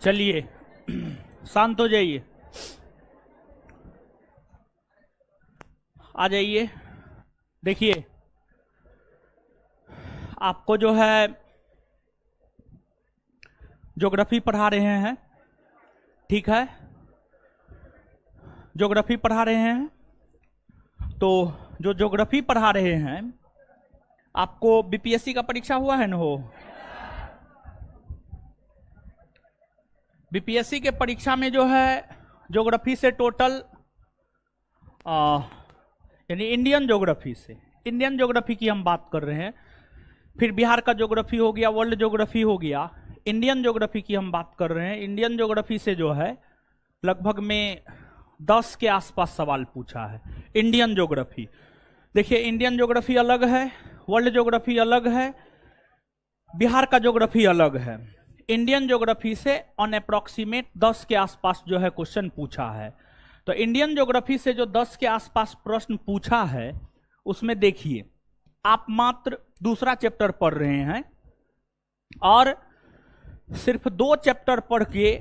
चलिए शांत हो जाइए, आ जाइए। देखिए आपको जो है ज्योग्राफी पढ़ा रहे हैं, ठीक है, ज्योग्राफी पढ़ा रहे हैं। तो जो ज्योग्राफी पढ़ा रहे हैं, आपको बीपीएससी का परीक्षा हुआ है ना? हो बीपीएससी के परीक्षा में जो है ज्योग्राफी से टोटल यानी इंडियन ज्योग्राफी की हम बात कर रहे हैं। फिर बिहार का ज्योग्राफी हो गया, वर्ल्ड ज्योग्राफी हो गया, इंडियन ज्योग्राफी की हम बात कर रहे हैं। इंडियन ज्योग्राफी से जो है लगभग में 10 के आसपास सवाल पूछा है। इंडियन ज्योग्राफी देखिए, इंडियन ज्योग्राफी अलग है, वर्ल्ड ज्योग्राफी अलग है, बिहार का ज्योग्राफी अलग है। इंडियन ज्योग्राफी से ऑन अप्रोक्सीमेट 10 के आसपास जो है क्वेश्चन पूछा है। तो इंडियन ज्योग्राफी से जो 10 के आसपास प्रश्न पूछा है, उसमें देखिए आप मात्र दूसरा चैप्टर पढ़ रहे हैं और सिर्फ 2 चैप्टर पढ़ के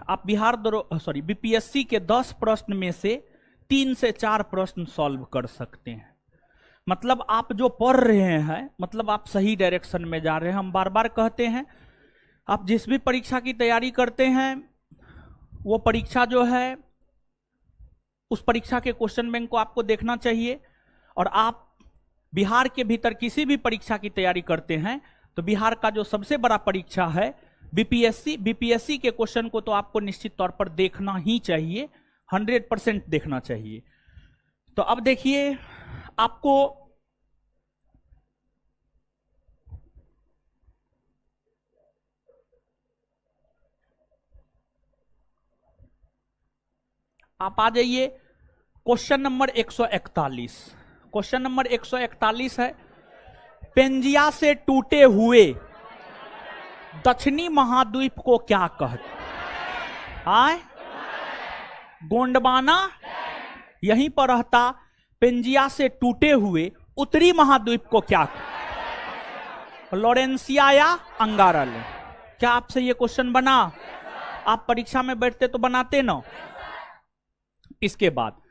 आप बीपीएससी के 10 प्रश्न में से 3 से 4 प्रश्न सॉल्व कर सकते हैं। मतलब आप जो पढ़ रहे हैं, मतलब आप सही डायरेक्शन में जा रहे हैं। हम बार बार कहते हैं, आप जिस भी परीक्षा की तैयारी करते हैं, वो परीक्षा जो है, उस परीक्षा के क्वेश्चन बैंक को आपको देखना चाहिए। और आप बिहार के भीतर किसी भी परीक्षा की तैयारी करते हैं, तो बिहार का जो सबसे बड़ा परीक्षा है बीपीएससी के क्वेश्चन को तो आपको निश्चित तौर पर देखना ही चाहिए, 100% देखना चाहिए। तो अब देखिए आपको आप आ जाइए क्वेश्चन नंबर 141। क्वेश्चन नंबर 141 है, पेंजिया से टूटे हुए दक्षिणी महाद्वीप को क्या कहते हैं? गोंडवाना यहीं पर रहता। पेंजिया से टूटे हुए उत्तरी महाद्वीप को क्या कहते? लॉरेंसिया या अंगारल? क्या आपसे ये क्वेश्चन बना? आप परीक्षा में बैठते तो बनाते ना। इसके बाद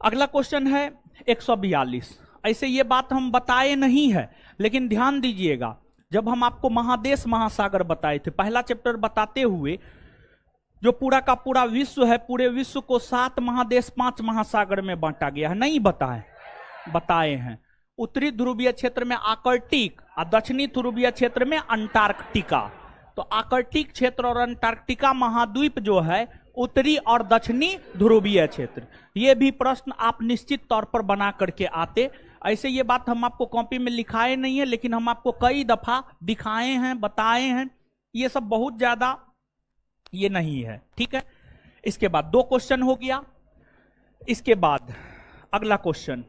अगला क्वेश्चन है 142। ऐसे ये बात हम बताए नहीं है, लेकिन ध्यान दीजिएगा, जब हम आपको महादेश महासागर बताए थे, पहला चैप्टर बताते हुए जो पूरा का पूरा विश्व है, पूरे विश्व को 7 महादेश 5 महासागर में बांटा गया है, नहीं बताए हैं। उत्तरी ध्रुवीय क्षेत्र में आर्कटिक और दक्षिणी ध्रुवीय क्षेत्र में अंटार्कटिका। तो आर्कटिक क्षेत्र और अंटार्कटिका महाद्वीप जो है उत्तरी और दक्षिणी ध्रुवीय क्षेत्र। ये भी प्रश्न आप निश्चित तौर पर बना करके आते। ऐसे ये बात हम आपको कॉपी में लिखाए नहीं है, लेकिन हम आपको कई दफा दिखाए हैं, बताए हैं। ये सब बहुत ज्यादा ये नहीं है, ठीक है। इसके बाद 2 क्वेश्चन हो गया। इसके बाद अगला क्वेश्चन,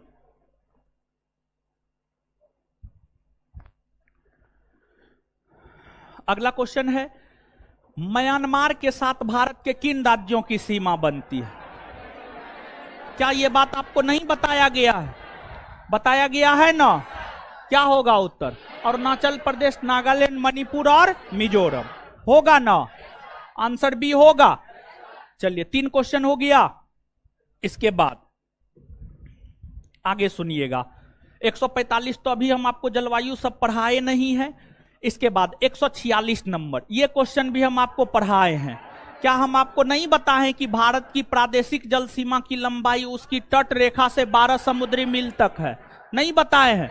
है म्यांमार के साथ भारत के किन राज्यों की सीमा बनती है? क्या यह बात आपको नहीं बताया गया है? बताया गया है ना। क्या होगा उत्तर? अरुणाचल प्रदेश, नागालैंड, मणिपुर और मिजोरम होगा ना। आंसर बी होगा। चलिए 3 क्वेश्चन हो गया। इसके बाद आगे सुनिएगा, 145 तो अभी हम आपको जलवायु सब पढ़ाए नहीं है। इसके बाद 146 नंबर, ये क्वेश्चन भी हम आपको पढ़ाए हैं। क्या हम आपको नहीं बताएं कि भारत की प्रादेशिक जल सीमा की लंबाई उसकी तट रेखा से 12 समुद्री मील तक है? नहीं बताए हैं,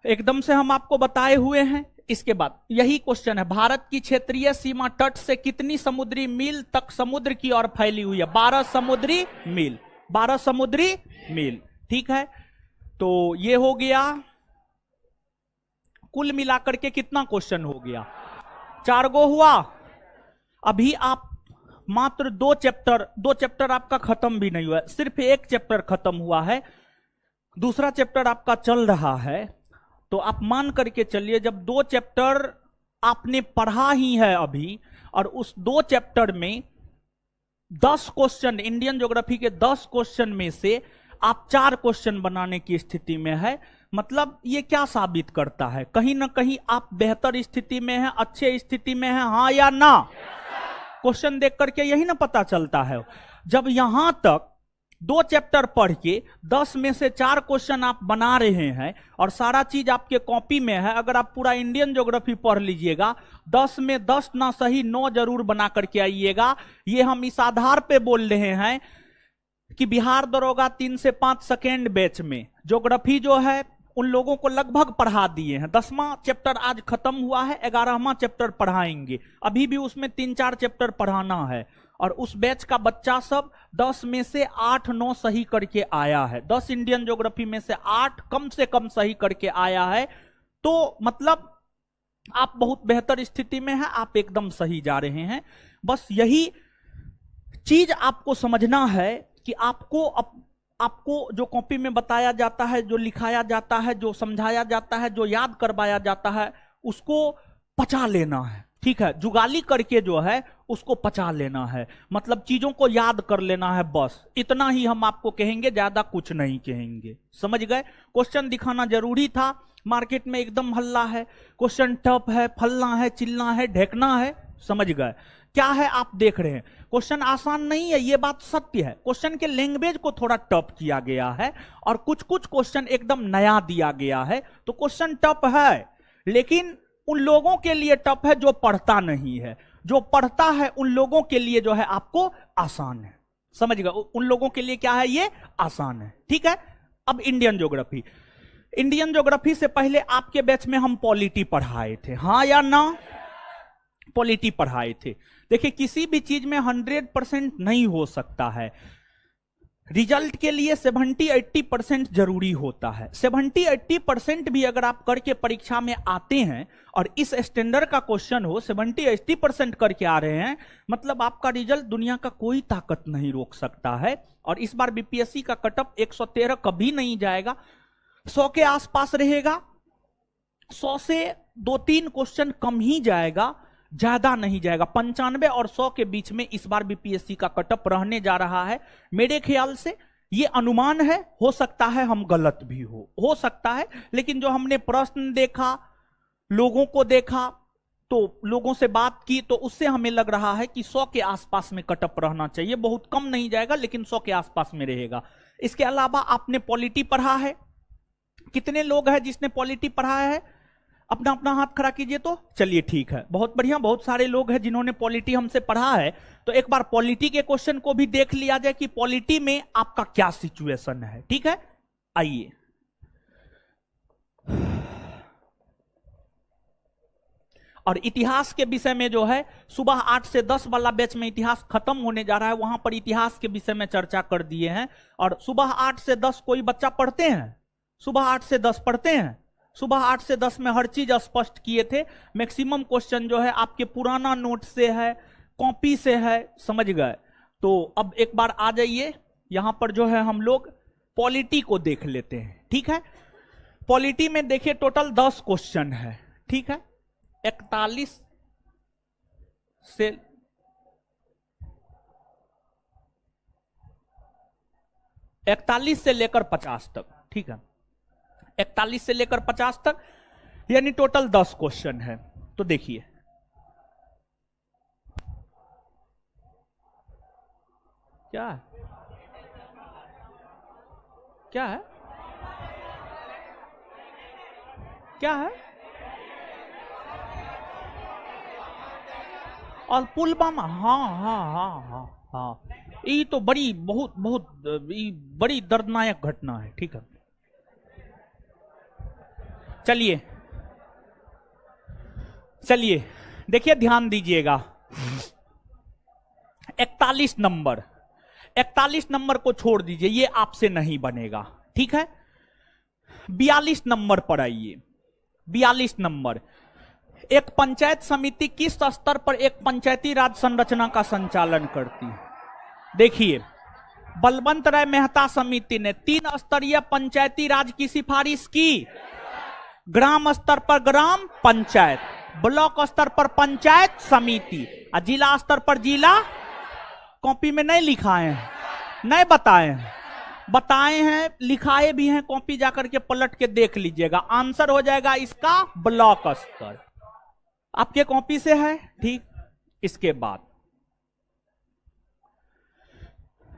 एकदम से हम आपको बताए हुए हैं। इसके बाद यही क्वेश्चन है, भारत की क्षेत्रीय सीमा तट से कितनी समुद्री मील तक समुद्र की ओर फैली हुई है? 12 समुद्री मील। 12 समुद्री मील, ठीक है। तो ये हो गया। कुल मिलाकर के कितना क्वेश्चन हो गया? 4 गो हुआ। अभी आप मात्र 2 चैप्टर आपका खत्म भी नहीं हुआ, सिर्फ 1 चैप्टर खत्म हुआ है, दूसरा चैप्टर आपका चल रहा है। तो आप मान करके चलिए, जब 2 चैप्टर आपने पढ़ा ही है अभी, और उस 2 चैप्टर में 10 क्वेश्चन, इंडियन ज्योग्राफी के 10 क्वेश्चन में से आप 4 क्वेश्चन बनाने की स्थिति में है, मतलब ये क्या साबित करता है? कहीं ना कहीं आप बेहतर स्थिति में हैं, अच्छे स्थिति में हैं, हाँ या ना? क्वेश्चन देख करके यही ना पता चलता है। जब यहां तक 2 चैप्टर पढ़ के 10 में से 4 क्वेश्चन आप बना रहे हैं और सारा चीज आपके कॉपी में है, अगर आप पूरा इंडियन ज्योग्राफी पढ़ लीजिएगा 10 में 10 ना सही 9 जरूर बना करके आइएगा। ये हम इस आधार पे बोल रहे हैं कि बिहार दरोगा 3 से 5 सेकेंड बैच में ज्योग्राफी जो है उन लोगों को लगभग पढ़ा दिए हैं। 10वां चैप्टर आज खत्म हुआ है, 11वां चैप्टर पढ़ाएंगे, अभी भी उसमें 3-4 चैप्टर पढ़ाना है। और उस बैच का बच्चा सब 10 में से 8-9 सही करके आया है। 10 इंडियन ज्योग्राफी में से 8 कम से कम सही करके आया है। तो मतलब आप बहुत बेहतर स्थिति में हैं, आप एकदम सही जा रहे हैं। बस यही चीज आपको समझना है कि आपको जो कॉपी में बताया जाता है, जो लिखाया जाता है, जो समझाया जाता है, जो याद करवाया जाता है, उसको पचा लेना है। ठीक है, जुगाली करके जो है उसको पचा लेना है, मतलब चीजों को याद कर लेना है। बस इतना ही हम आपको कहेंगे, ज्यादा कुछ नहीं कहेंगे। समझ गए? क्वेश्चन दिखाना जरूरी था, मार्केट में एकदम हल्ला है, क्वेश्चन टफ है, फलना है, चिल्ला है, ढेकना है। समझ गए? क्या है आप देख रहे हैं, क्वेश्चन आसान नहीं है, ये बात सत्य है। क्वेश्चन के लैंग्वेज को थोड़ा टफ किया गया है और कुछ कुछ क्वेश्चन एकदम नया दिया गया है। तो क्वेश्चन टफ है, लेकिन उन लोगों के लिए टफ है जो पढ़ता नहीं है। जो पढ़ता है उन लोगों के लिए जो है आपको आसान है। समझ गए? उन लोगों के लिए क्या है, ये आसान है। ठीक है, अब इंडियन ज्योग्राफी। इंडियन ज्योग्राफी से पहले आपके बैच में हम पॉलिटी पढ़ाए थे, हाँ या ना? पॉलिटी पढ़ाए थे। देखिए, किसी भी चीज में 100% नहीं हो सकता है। रिजल्ट के लिए 70-80% जरूरी होता है। 70-80% भी अगर आप करके परीक्षा में आते हैं और इस स्टैंडर्ड का क्वेश्चन हो, 70-80% करके आ रहे हैं, मतलब आपका रिजल्ट दुनिया का कोई ताकत नहीं रोक सकता है। और इस बार बीपीएससी का कटअप 113 कभी नहीं जाएगा, 100 के आसपास रहेगा। 100 से 2-3 क्वेश्चन कम ही जाएगा, ज्यादा नहीं जाएगा। 95 और 100 के बीच में इस बार बीपीएससी का कटअप रहने जा रहा है मेरे ख्याल से। ये अनुमान है, हो सकता है हम गलत भी हो सकता है। लेकिन जो हमने प्रश्न देखा, लोगों को देखा, तो लोगों से बात की, तो उससे हमें लग रहा है कि 100 के आसपास में कटअप रहना चाहिए। बहुत कम नहीं जाएगा, लेकिन 100 के आसपास में रहेगा। इसके अलावा आपने पॉलिटी पढ़ा है। कितने लोग हैं जिसने पॉलिटी पढ़ा है? अपना अपना हाथ खड़ा कीजिए। तो चलिए ठीक है, बहुत बढ़िया, बहुत सारे लोग हैं जिन्होंने पॉलिटी हमसे पढ़ा है। तो एक बार पॉलिटी के क्वेश्चन को भी देख लिया जाए कि पॉलिटी में आपका क्या सिचुएशन है। ठीक है, आइए। और इतिहास के विषय में जो है सुबह 8 से 10 वाला बैच में इतिहास खत्म होने जा रहा है, वहां पर इतिहास के विषय में चर्चा कर दिए हैं। और सुबह 8 से 10 कोई बच्चा पढ़ते हैं? सुबह 8 से 10 पढ़ते हैं? सुबह 8 से 10 में हर चीज स्पष्ट किए थे। मैक्सिमम क्वेश्चन जो है आपके पुराना नोट से है, कॉपी से है। समझ गए? तो अब एक बार आ जाइए, यहां पर जो है हम लोग पॉलिटी को देख लेते हैं। ठीक है, पॉलिटी में देखिए टोटल 10 क्वेश्चन है। ठीक है, 41 से लेकर 50 तक। ठीक है, 41 से लेकर 50 तक, यानी टोटल 10 क्वेश्चन है। तो देखिए, क्या है, क्या है, क्या है? और पुलवामा, हाँ हाँ हाँ हाँ हाँ, ये तो बड़ी बहुत बहुत बड़ी दर्दनायक घटना है। ठीक है, चलिए चलिए देखिए, ध्यान दीजिएगा। 41 नंबर को छोड़ दीजिए, ये आपसे नहीं बनेगा। ठीक है, 42 नंबर पर आइए। 42 नंबर, एक पंचायत समिति किस स्तर पर एक पंचायती राज संरचना का संचालन करती है? देखिए, बलवंत राय मेहता समिति ने 3 स्तरीय पंचायती राज की सिफारिश की। ग्राम स्तर पर ग्राम पंचायत, ब्लॉक स्तर पर पंचायत समिति, और जिला स्तर पर जिला। कॉपी में नहीं लिखाए हैं, नहीं बताए हैं, बताए हैं, लिखाए भी हैं। कॉपी जाकर के पलट के देख लीजिएगा, आंसर हो जाएगा इसका ब्लॉक स्तर। आपके कॉपी से है? ठीक। इसके बाद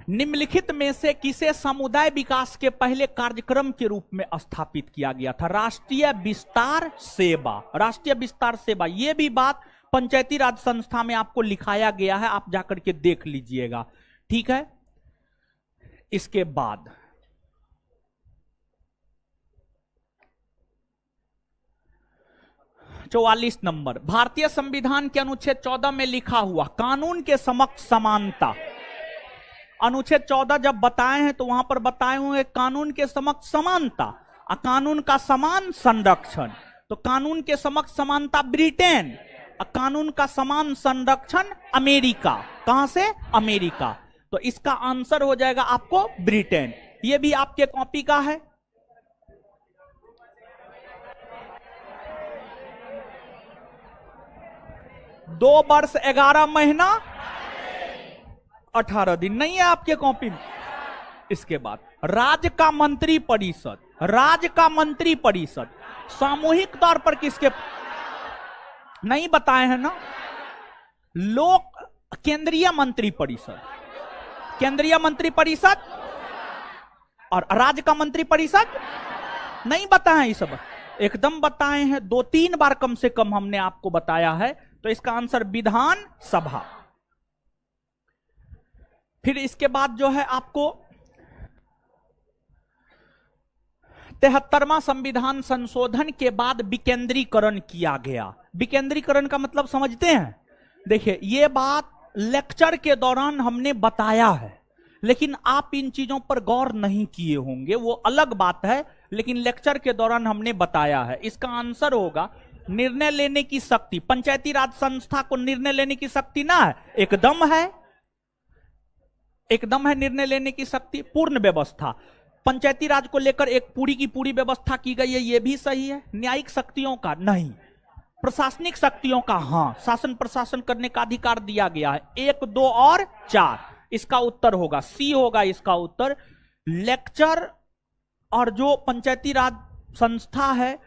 निम्नलिखित में से किसे समुदाय विकास के पहले कार्यक्रम के रूप में स्थापित किया गया था? राष्ट्रीय विस्तार सेवा। राष्ट्रीय विस्तार सेवा, यह भी बात पंचायती राज संस्था में आपको लिखाया गया है, आप जाकर के देख लीजिएगा, ठीक है। इसके बाद 44 नंबर, भारतीय संविधान के अनुच्छेद 14 में लिखा हुआ कानून के समक्ष समानता। अनुच्छेद 14 जब बताए हैं तो वहां पर बताए हुए कानून के समक्ष समानता और कानून का समान संरक्षण। तो कानून के समक्ष समानता ब्रिटेन और कानून का समान संरक्षण अमेरिका। कहां से? अमेरिका। तो इसका आंसर हो जाएगा आपको ब्रिटेन। यह भी आपके कॉपी का है। दो वर्ष 11 महीना 18 दिन नहीं है आपके कॉपी में। इसके बाद राज्य का मंत्री परिषद। राज्य का मंत्री परिषद सामूहिक तौर पर किसके नहीं बताए हैं ना? लोक केंद्रीय मंत्री परिषद, केंद्रीय मंत्री परिषद और राज्य का मंत्री परिषद नहीं बताए हैं। ये सब एकदम बताए हैं, 2-3 बार कम से कम हमने आपको बताया है। तो इसका आंसर विधान सभा। फिर इसके बाद जो है आपको 73वां संविधान संशोधन के बाद विकेंद्रीकरण किया गया। विकेंद्रीकरण का मतलब समझते हैं? देखिए, यह बात लेक्चर के दौरान हमने बताया है, लेकिन आप इन चीजों पर गौर नहीं किए होंगे, वो अलग बात है, लेकिन लेक्चर के दौरान हमने बताया है। इसका आंसर होगा निर्णय लेने की शक्ति। पंचायती राज संस्था को निर्णय लेने की शक्ति ना है? एकदम है, एकदम है निर्णय लेने की शक्ति। पूर्ण व्यवस्था, पंचायती राज को लेकर एक पूरी की पूरी व्यवस्था की गई है, यह भी सही है। न्यायिक शक्तियों का नहीं, प्रशासनिक शक्तियों का हाँ, शासन प्रशासन करने का अधिकार दिया गया है। 1, 2 और 4 इसका उत्तर होगा, सी होगा इसका उत्तर। लेक्चर और जो पंचायती राज संस्था है,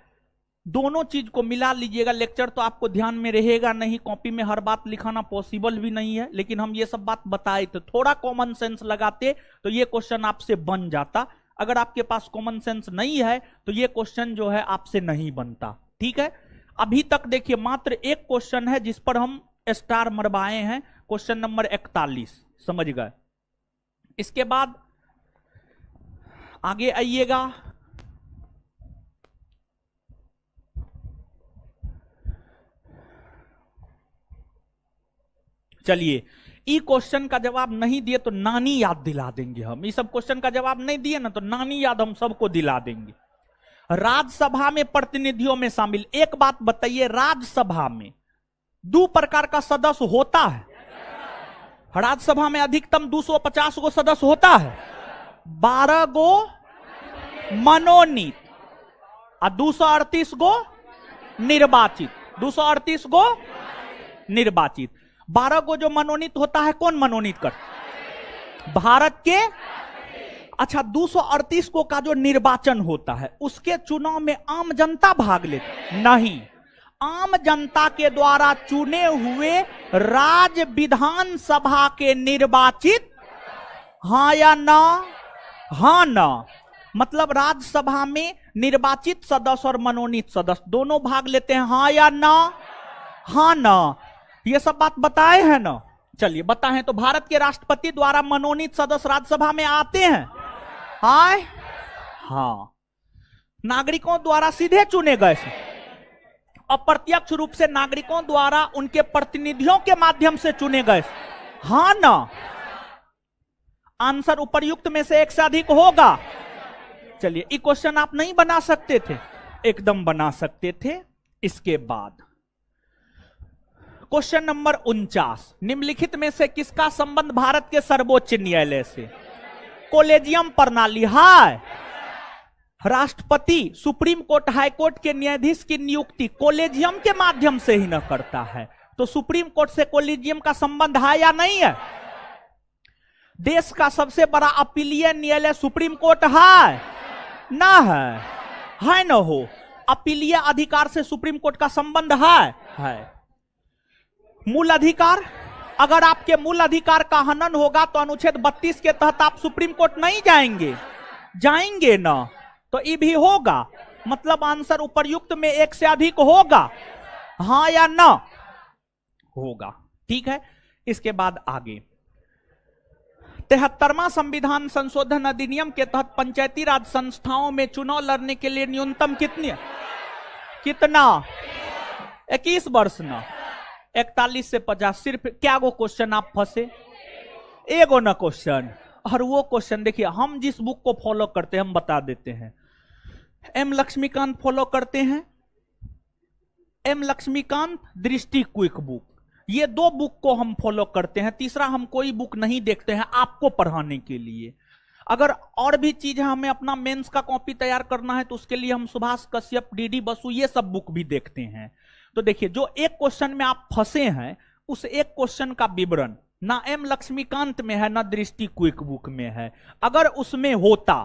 दोनों चीज को मिला लीजिएगा। लेक्चर तो आपको ध्यान में रहेगा नहीं, कॉपी में हर बात लिखाना पॉसिबल भी नहीं है, लेकिन हम ये सब बात बताए थे। थोड़ा कॉमन सेंस लगाते तो ये क्वेश्चन आपसे बन जाता। अगर आपके पास कॉमन सेंस नहीं है तो ये क्वेश्चन जो है आपसे नहीं बनता, ठीक है। अभी तक देखिए मात्र एक क्वेश्चन है जिस पर हम स्टार मरवाए हैं, क्वेश्चन नंबर 41, समझ गए। इसके बाद आगे आइएगा। चलिए, ई क्वेश्चन का जवाब नहीं दिए तो नानी याद दिला देंगे हम। ये सब क्वेश्चन का जवाब नहीं दिए ना तो नानी याद हम सबको दिला देंगे। राज्यसभा में प्रतिनिधियों में शामिल, एक बात बताइए, राज्यसभा में 2 प्रकार का सदस्य होता है। राज्यसभा में अधिकतम 250 गो सदस्य होता है, 12 गो मनोनीत और 238 गो निर्वाचित। 238 गो निर्वाचित, 12 गो जो मनोनीत होता है, कौन मनोनीत करता? भारत के। अच्छा, 238 को का जो निर्वाचन होता है उसके चुनाव में आम जनता भाग लेती नहीं। आम जनता के द्वारा चुने हुए राज्य विधानसभा के निर्वाचित, हाँ या ना? हाँ ना। मतलब राज्यसभा में निर्वाचित सदस्य और मनोनीत सदस्य दोनों भाग लेते हैं, हाँ या ना? हाँ ना। ये सब बात बताए हैं ना? चलिए बताएं। तो भारत के राष्ट्रपति द्वारा मनोनीत सदस्य राज्यसभा में आते हैं, हाय हाँ। नागरिकों द्वारा सीधे चुने गए, अप्रत्यक्ष रूप से नागरिकों द्वारा उनके प्रतिनिधियों के माध्यम से चुने गए, हाँ ना? आंसर उपर्युक्त में से एक से अधिक होगा। चलिए, ये क्वेश्चन आप नहीं बना सकते थे? एकदम बना सकते थे। इसके बाद क्वेश्चन नंबर 49, निम्नलिखित में से किसका संबंध भारत के सर्वोच्च न्यायालय से? कोलेजियम प्रणाली, हाय। राष्ट्रपति सुप्रीम कोर्ट, हाई कोर्ट के न्यायाधीश की नियुक्ति कोलेजियम के माध्यम से ही न करता है, तो सुप्रीम कोर्ट से कोलेजियम का संबंध है या नहीं है? देश का सबसे बड़ा अपीलीय न्यायालय सुप्रीम कोर्ट है ना? है न हो? अपीलीय अधिकार से सुप्रीम कोर्ट का संबंध है। मूल अधिकार अगर आपके मूल अधिकार का हनन होगा तो अनुच्छेद 32 के तहत आप सुप्रीम कोर्ट नहीं जाएंगे, जाएंगे ना, तो ये भी होगा। मतलब आंसर उपर्युक्त में एक से अधिक होगा, हां या ना? होगा। ठीक है, इसके बाद आगे 73वां संविधान संशोधन अधिनियम के तहत पंचायती राज संस्थाओं में चुनाव लड़ने के लिए न्यूनतम कितना 21 वर्ष ना, 41 से 50। सिर्फ क्या गो क्वेश्चन आप फंसे? एगो ना क्वेश्चन। और वो क्वेश्चन देखिए, हम जिस बुक को फॉलो करते हैं हम बता देते हैं। एम लक्ष्मीकांत फॉलो करते हैं, एम लक्ष्मीकांत दृष्टि क्विक बुक, ये 2 बुक को हम फॉलो करते हैं। तीसरा हम कोई बुक नहीं देखते हैं आपको पढ़ाने के लिए। अगर और भी चीज है, हमें अपना मेंस का कॉपी तैयार करना है तो उसके लिए हम सुभाष कश्यप, डीडी बसु, ये सब बुक भी देखते हैं। तो देखिए, जो एक क्वेश्चन में आप फंसे हैं उस एक क्वेश्चन का विवरण ना एम लक्ष्मीकांत में है ना दृष्टि क्विक बुक में है। अगर उसमें होता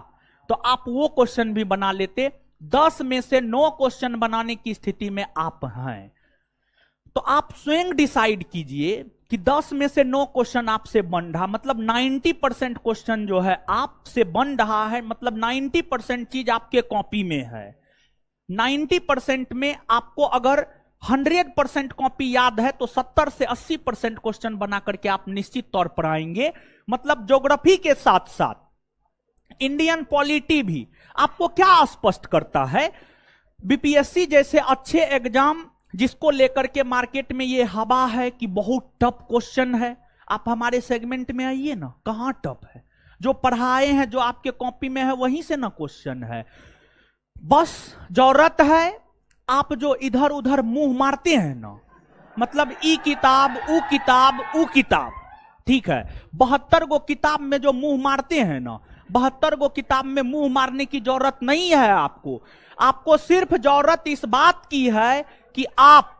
तो आप वो क्वेश्चन भी बना लेते। 10 में से 9 क्वेश्चन बनाने की स्थिति में आप हैं, तो आप स्वयं डिसाइड कीजिए कि 10 में से 9 क्वेश्चन आपसे बन रहा, मतलब 90% क्वेश्चन जो है आपसे बन रहा है, मतलब 90% चीज आपके कॉपी में है। 90% में आपको अगर 100% कॉपी याद है तो 70 से 80% क्वेश्चन बना करके आप निश्चित तौर पर आएंगे। मतलब ज्योग्राफी के साथ साथ इंडियन पॉलिटी भी आपको क्या स्पष्ट करता है? बीपीएससी जैसे अच्छे एग्जाम जिसको लेकर के मार्केट में ये हवा है कि बहुत टफ क्वेश्चन है, आप हमारे सेगमेंट में आइए ना, कहां टफ है? जो पढ़ाए हैं, जो आपके कॉपी में है, वहीं से ना क्वेश्चन है। बस जरूरत है आप जो इधर उधर मुंह मारते हैं ना, मतलब ई किताब ऊ किताब ऊ किताब, ठीक है, 72 गो किताब में जो मुंह मारते हैं ना, 72 गो किताब में मुंह मारने की जरूरत नहीं है आपको। आपको सिर्फ जरूरत इस बात की है कि आप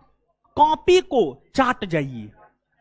कॉपी को चाट जाइए।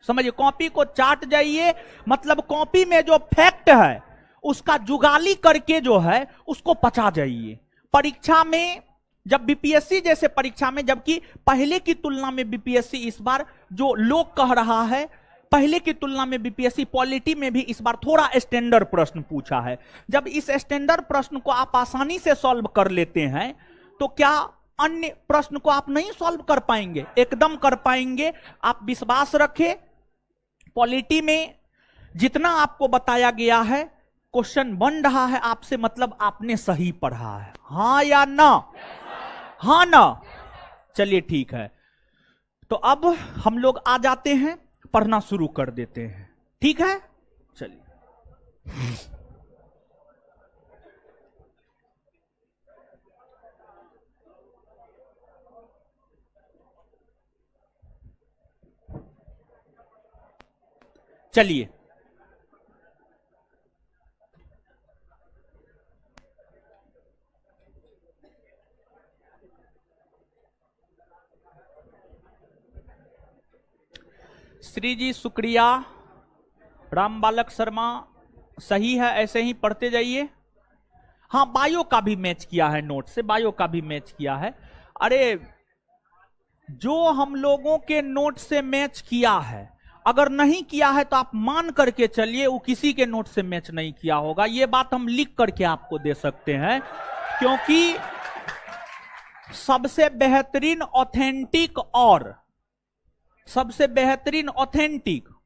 समझिए, कॉपी को चाट जाइए, मतलब कॉपी में जो फैक्ट है उसका जुगाली करके जो है उसको पचा जाइए। परीक्षा में जब बीपीएससी जैसे परीक्षा में, जबकि पहले की तुलना में बीपीएससी इस बार, जो लोग कह रहा है, पहले की तुलना में बीपीएससी पॉलिटी में भी इस बार थोड़ा स्टैंडर्ड प्रश्न पूछा है। जब इस स्टैंडर्ड प्रश्न को आप आसानी से सॉल्व कर लेते हैं तो क्या अन्य प्रश्न को आप नहीं सॉल्व कर पाएंगे? एकदम कर पाएंगे। आप विश्वास रखें, पॉलिटी में जितना आपको बताया गया है क्वेश्चन बन रहा है आपसे, मतलब आपने सही पढ़ा है, हां या ना? हाँ ना? चलिए ठीक है, तो अब हम लोग आ जाते हैं, पढ़ना शुरू कर देते हैं। ठीक है, चलिए। चलिए, श्री जी शुक्रिया, राम बालक शर्मा सही है, ऐसे ही पढ़ते जाइए। हाँ, बायो का भी मैच किया है, नोट से बायो का भी मैच किया है। अरे जो हम लोगों के नोट से मैच किया है, अगर नहीं किया है तो आप मान करके चलिए वो किसी के नोट से मैच नहीं किया होगा। ये बात हम लिख करके आपको दे सकते हैं, क्योंकि सबसे बेहतरीन ऑथेंटिक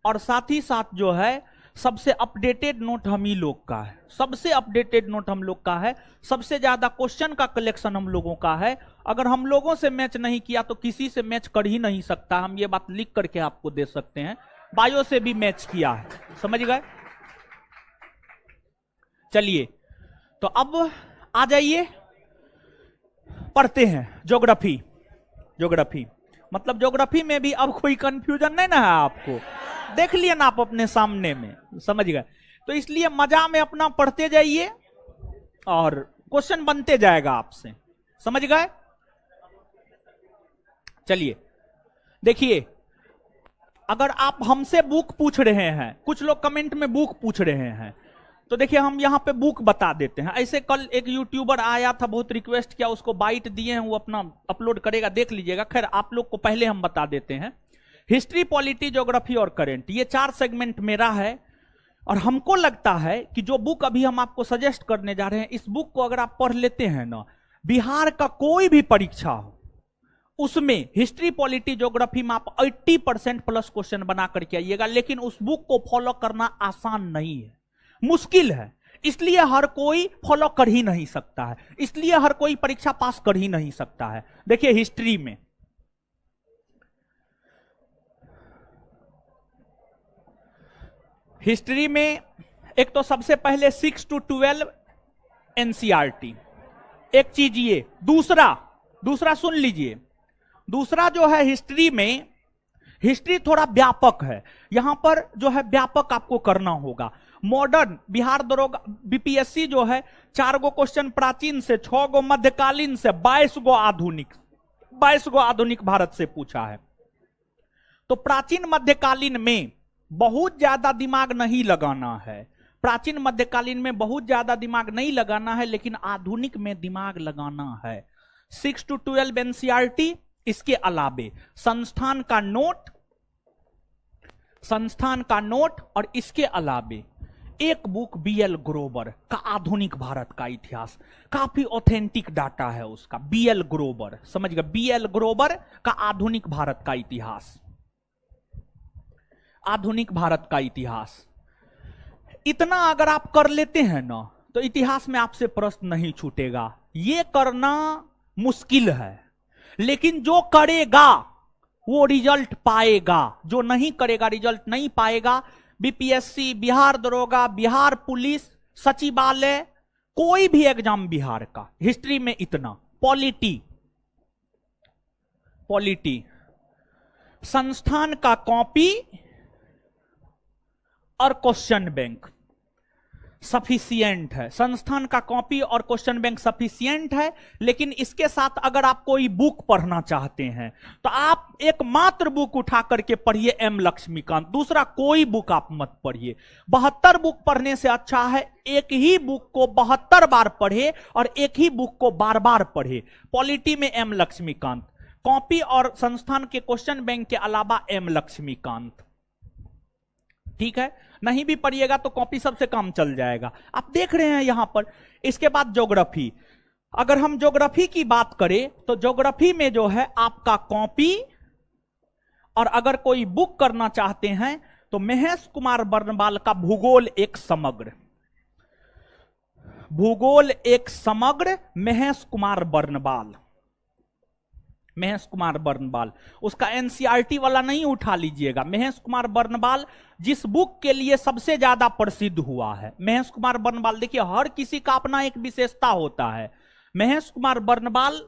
और साथ ही साथ जो है सबसे अपडेटेड नोट हम ही लोग का है। सबसे अपडेटेड नोट हम लोग का है, सबसे ज्यादा क्वेश्चन का कलेक्शन हम लोगों का है। अगर हम लोगों से मैच नहीं किया तो किसी से मैच कर ही नहीं सकता। हम ये बात लिख करके आपको दे सकते हैं। बायो से भी मैच किया है, समझ गए? चलिए, तो अब आ जाइए, पढ़ते हैं ज्योग्राफी। मतलब ज्योग्राफी में भी अब कोई कंफ्यूजन नहीं ना है आपको, देख लिया ना आप अपने सामने में, समझ गए? तो इसलिए मजा में अपना पढ़ते जाइए और क्वेश्चन बनते जाएगा आपसे, समझ गए? चलिए देखिए, अगर आप हमसे बुक पूछ रहे हैं, कुछ लोग कमेंट में बुक पूछ रहे हैं, तो देखिए हम यहां पे बुक बता देते हैं। ऐसे कल एक यूट्यूबर आया था, बहुत रिक्वेस्ट किया, उसको बाइट दिए हैं, वो अपना अपलोड करेगा, देख लीजिएगा। खैर आप लोग को पहले हम बता देते हैं। हिस्ट्री, पॉलिटी, ज्योग्राफी और करंट, ये 4 सेगमेंट मेरा है। और हमको लगता है कि जो बुक अभी हम आपको सजेस्ट करने जा रहे हैं, इस बुक को अगर आप पढ़ लेते हैं ना, बिहार का कोई भी परीक्षा हो उसमें हिस्ट्री, पॉलिटी, ज्योग्राफी में आप 80% प्लस क्वेश्चन बना करके आइएगा। लेकिन उस बुक को फॉलो करना आसान नहीं है, मुश्किल है। इसलिए हर कोई फॉलो कर ही नहीं सकता है, इसलिए हर कोई परीक्षा पास कर ही नहीं सकता है। देखिए हिस्ट्री में एक तो सबसे पहले 6 to 12 एनसीईआरटी, एक चीज ये। दूसरा सुन लीजिए, दूसरा जो है हिस्ट्री में, हिस्ट्री थोड़ा व्यापक है, यहां पर जो है व्यापक आपको करना होगा। मॉडर्न बिहार दरोगा बीपीएससी जो है 4 गो क्वेश्चन प्राचीन से, 6 गो मध्यकालीन से, 22 गो आधुनिक भारत से पूछा है। तो प्राचीन मध्यकालीन में बहुत ज्यादा दिमाग नहीं लगाना है, प्राचीन मध्यकालीन में बहुत ज्यादा दिमाग नहीं लगाना है, लेकिन आधुनिक में दिमाग लगाना है। 6 to 12 एनसीईआरटी, इसके अलावे संस्थान का नोट और इसके अलावे एक बुक बीएल ग्रोवर का आधुनिक भारत का इतिहास, काफी ऑथेंटिक डाटा है उसका। बीएल ग्रोवर, समझ गए, बीएल ग्रोवर का आधुनिक भारत का इतिहास, आधुनिक भारत का इतिहास। इतना अगर आप कर लेते हैं ना, तो इतिहास में आपसे प्रश्न नहीं छूटेगा। ये करना मुश्किल है, लेकिन जो करेगा वो रिजल्ट पाएगा, जो नहीं करेगा रिजल्ट नहीं पाएगा। बीपीएससी, बिहार दरोगा, बिहार पुलिस, सचिवालय, कोई भी एग्जाम बिहार का, हिस्ट्री में इतना। पॉलिटी संस्थान का कॉपी और क्वेश्चन बैंक सफिशिएंट है, संस्थान का कॉपी और क्वेश्चन बैंक सफिशिएंट है। लेकिन इसके साथ अगर आप कोई बुक पढ़ना चाहते हैं तो आप एकमात्र बुक उठा करके पढ़िए, एम लक्ष्मीकांत। दूसरा कोई बुक आप मत पढ़िए। 72 बुक पढ़ने से अच्छा है एक ही बुक को 72 बार पढ़े और एक ही बुक को बार बार पढ़े। पॉलिटी में एम लक्ष्मीकांत, कॉपी और संस्थान के क्वेश्चन बैंक के अलावा एम लक्ष्मीकांत, ठीक है। नहीं भी पढ़िएगा तो कॉपी सबसे कम चल जाएगा, आप देख रहे हैं यहां पर। इसके बाद ज्योग्राफी, अगर हम ज्योग्राफी की बात करें तो ज्योग्राफी में जो है आपका कॉपी, और अगर कोई बुक करना चाहते हैं तो महेश कुमार बर्नवाल का भूगोल एक समग्र, महेश कुमार बर्नवाल, उसका एनसीईआरटी वाला नहीं उठा लीजिएगा। महेश कुमार बर्नवाल जिस बुक के लिए सबसे ज्यादा प्रसिद्ध हुआ है, महेश कुमार बर्नवाल, देखिए हर किसी का अपना एक विशेषता होता है। महेश कुमार बर्नवाल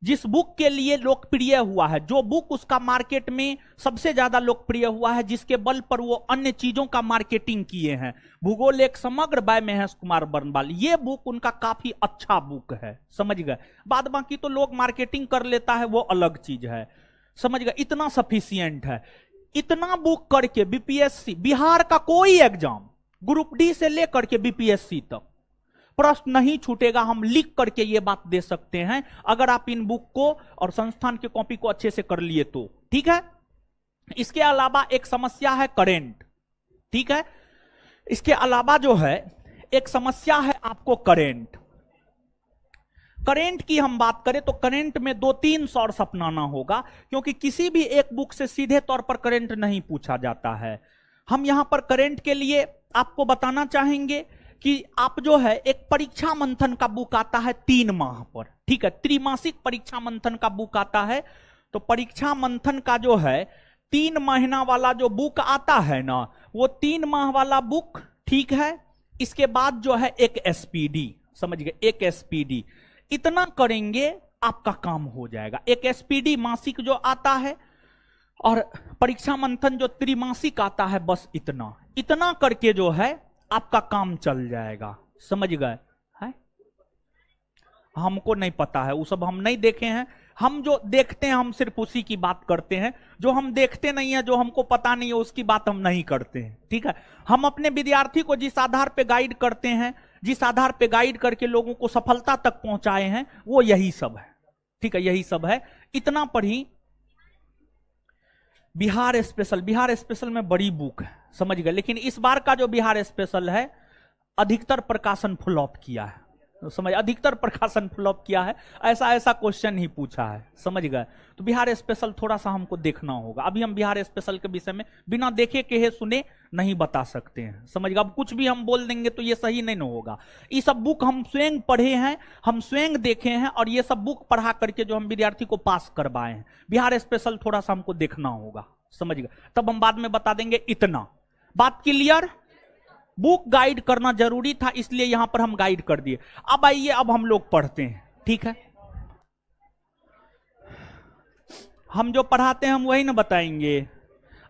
जिस बुक के लिए लोकप्रिय हुआ है, जो बुक उसका मार्केट में सबसे ज्यादा लोकप्रिय हुआ है, जिसके बल पर वो अन्य चीजों का मार्केटिंग किए हैं, भूगोल एक समग्र बाय महेश कुमार बर्नवाल। ये बुक उनका काफी अच्छा बुक है, समझ गए। बाद बाकी तो लोग मार्केटिंग कर लेता है, वो अलग चीज है, समझ गए। इतना सफिशिएंट है। इतना बुक करके बीपीएससी, बिहार का कोई एग्जाम, ग्रुप डी से लेकर के बीपीएससी तक प्रश्न नहीं छूटेगा। हम लिख करके ये बात दे सकते हैं, अगर आप इन बुक को और संस्थान के कॉपी को अच्छे से कर लिए तो, ठीक है। इसके अलावा एक समस्या है करेंट, ठीक है। इसके अलावा जो है एक समस्या है आपको करेंट की हम बात करें तो करेंट में 2-3 सोर्स अपनाना होगा, क्योंकि किसी भी एक बुक से सीधे तौर पर करेंट नहीं पूछा जाता है। हम यहां पर करेंट के लिए आपको बताना चाहेंगे कि आप जो है एक परीक्षा मंथन का बुक आता है 3 माह पर, ठीक है। त्रैमासिक परीक्षा मंथन का बुक आता है। तो परीक्षा मंथन का जो है 3 महीना वाला जो बुक आता है ना, वो 3 माह वाला बुक, ठीक है। इसके बाद जो है एक एसपीडी, समझ गए, एक एसपीडी, इतना करेंगे आपका काम हो जाएगा। एक एसपीडी मासिक जो आता है और परीक्षा मंथन जो त्रैमासिक आता है, बस इतना करके जो है आपका काम चल जाएगा, समझ गए। है हमको नहीं पता है, वो सब हम नहीं देखे हैं। हम जो देखते हैं हम सिर्फ उसी की बात करते हैं, जो हम देखते नहीं है, जो हमको पता नहीं है, उसकी बात हम नहीं करते हैं, ठीक है। हम अपने विद्यार्थी को जिस आधार पे गाइड करते हैं, जिस आधार पे गाइड करके लोगों को सफलता तक पहुंचाए हैं, वो यही सब है, ठीक है, यही सब है। इतना पर ही बिहार स्पेशल, बिहार स्पेशल में बड़ी बुक है, समझ गए, लेकिन इस बार का जो बिहार स्पेशल है अधिकतर प्रकाशन फ्लॉप किया है, समझ, अधिकतर प्रकाशन फ्लॉप किया है, ऐसा ऐसा क्वेश्चन ही पूछा है, समझ गए। तो बिहार स्पेशल थोड़ा सा हमको देखना होगा, अभी हम बिहार स्पेशल के विषय में बिना देखे कहे सुने नहीं बता सकते हैं, समझ गए। अब कुछ भी हम बोल देंगे तो ये सही नहीं होगा। ये सब बुक हम स्वयं पढ़े हैं, हम स्वयं देखे हैं, और ये सब बुक पढ़ा करके जो हम विद्यार्थी को पास करवाए हैं। बिहार स्पेशल थोड़ा सा हमको देखना होगा, समझ गए, तब हम बाद में बता देंगे। इतना बात क्लियर। बुक गाइड करना जरूरी था, इसलिए यहां पर हम गाइड कर दिए। अब आइए, अब हम लोग पढ़ते हैं, ठीक है। हम जो पढ़ाते हैं हम वही ना बताएंगे।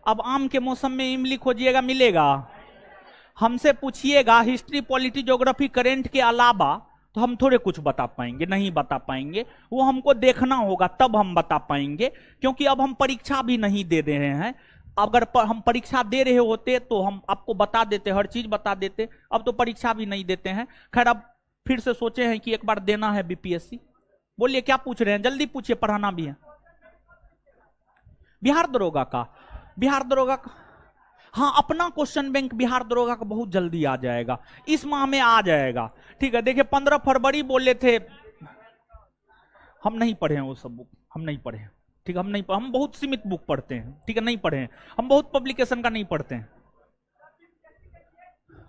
अब आम के मौसम में इमली खोजिएगा, मिलेगा? हमसे पूछिएगा हिस्ट्री, पॉलिटी, ज्योग्राफी, करेंट के अलावा, तो हम थोड़े कुछ बता पाएंगे, नहीं बता पाएंगे। वो हमको देखना होगा तब हम बता पाएंगे, क्योंकि अब हम परीक्षा भी नहीं दे रहे हैं। अगर हम परीक्षा दे रहे होते तो हम आपको बता देते, हर चीज बता देते। अब तो परीक्षा भी नहीं देते हैं। खैर, अब फिर से सोचे हैं कि एक बार देना है बीपीएससी। बोलिए क्या पूछ रहे हैं, जल्दी पूछिए, पढ़ाना भी है। बिहार दरोगा का, बिहार दरोगा का, हाँ, अपना क्वेश्चन बैंक बिहार दरोगा का बहुत जल्दी आ जाएगा, इस माह में आ जाएगा, ठीक है। देखिए 15 फरवरी बोले थे, हम नहीं पढ़े हैं वो सब बुक, हम नहीं पढ़े हैं, ठीक है। हम बहुत सीमित बुक पढ़ते हैं, ठीक है, नहीं पढ़े हैं हम, बहुत पब्लिकेशन का नहीं पढ़ते हैं।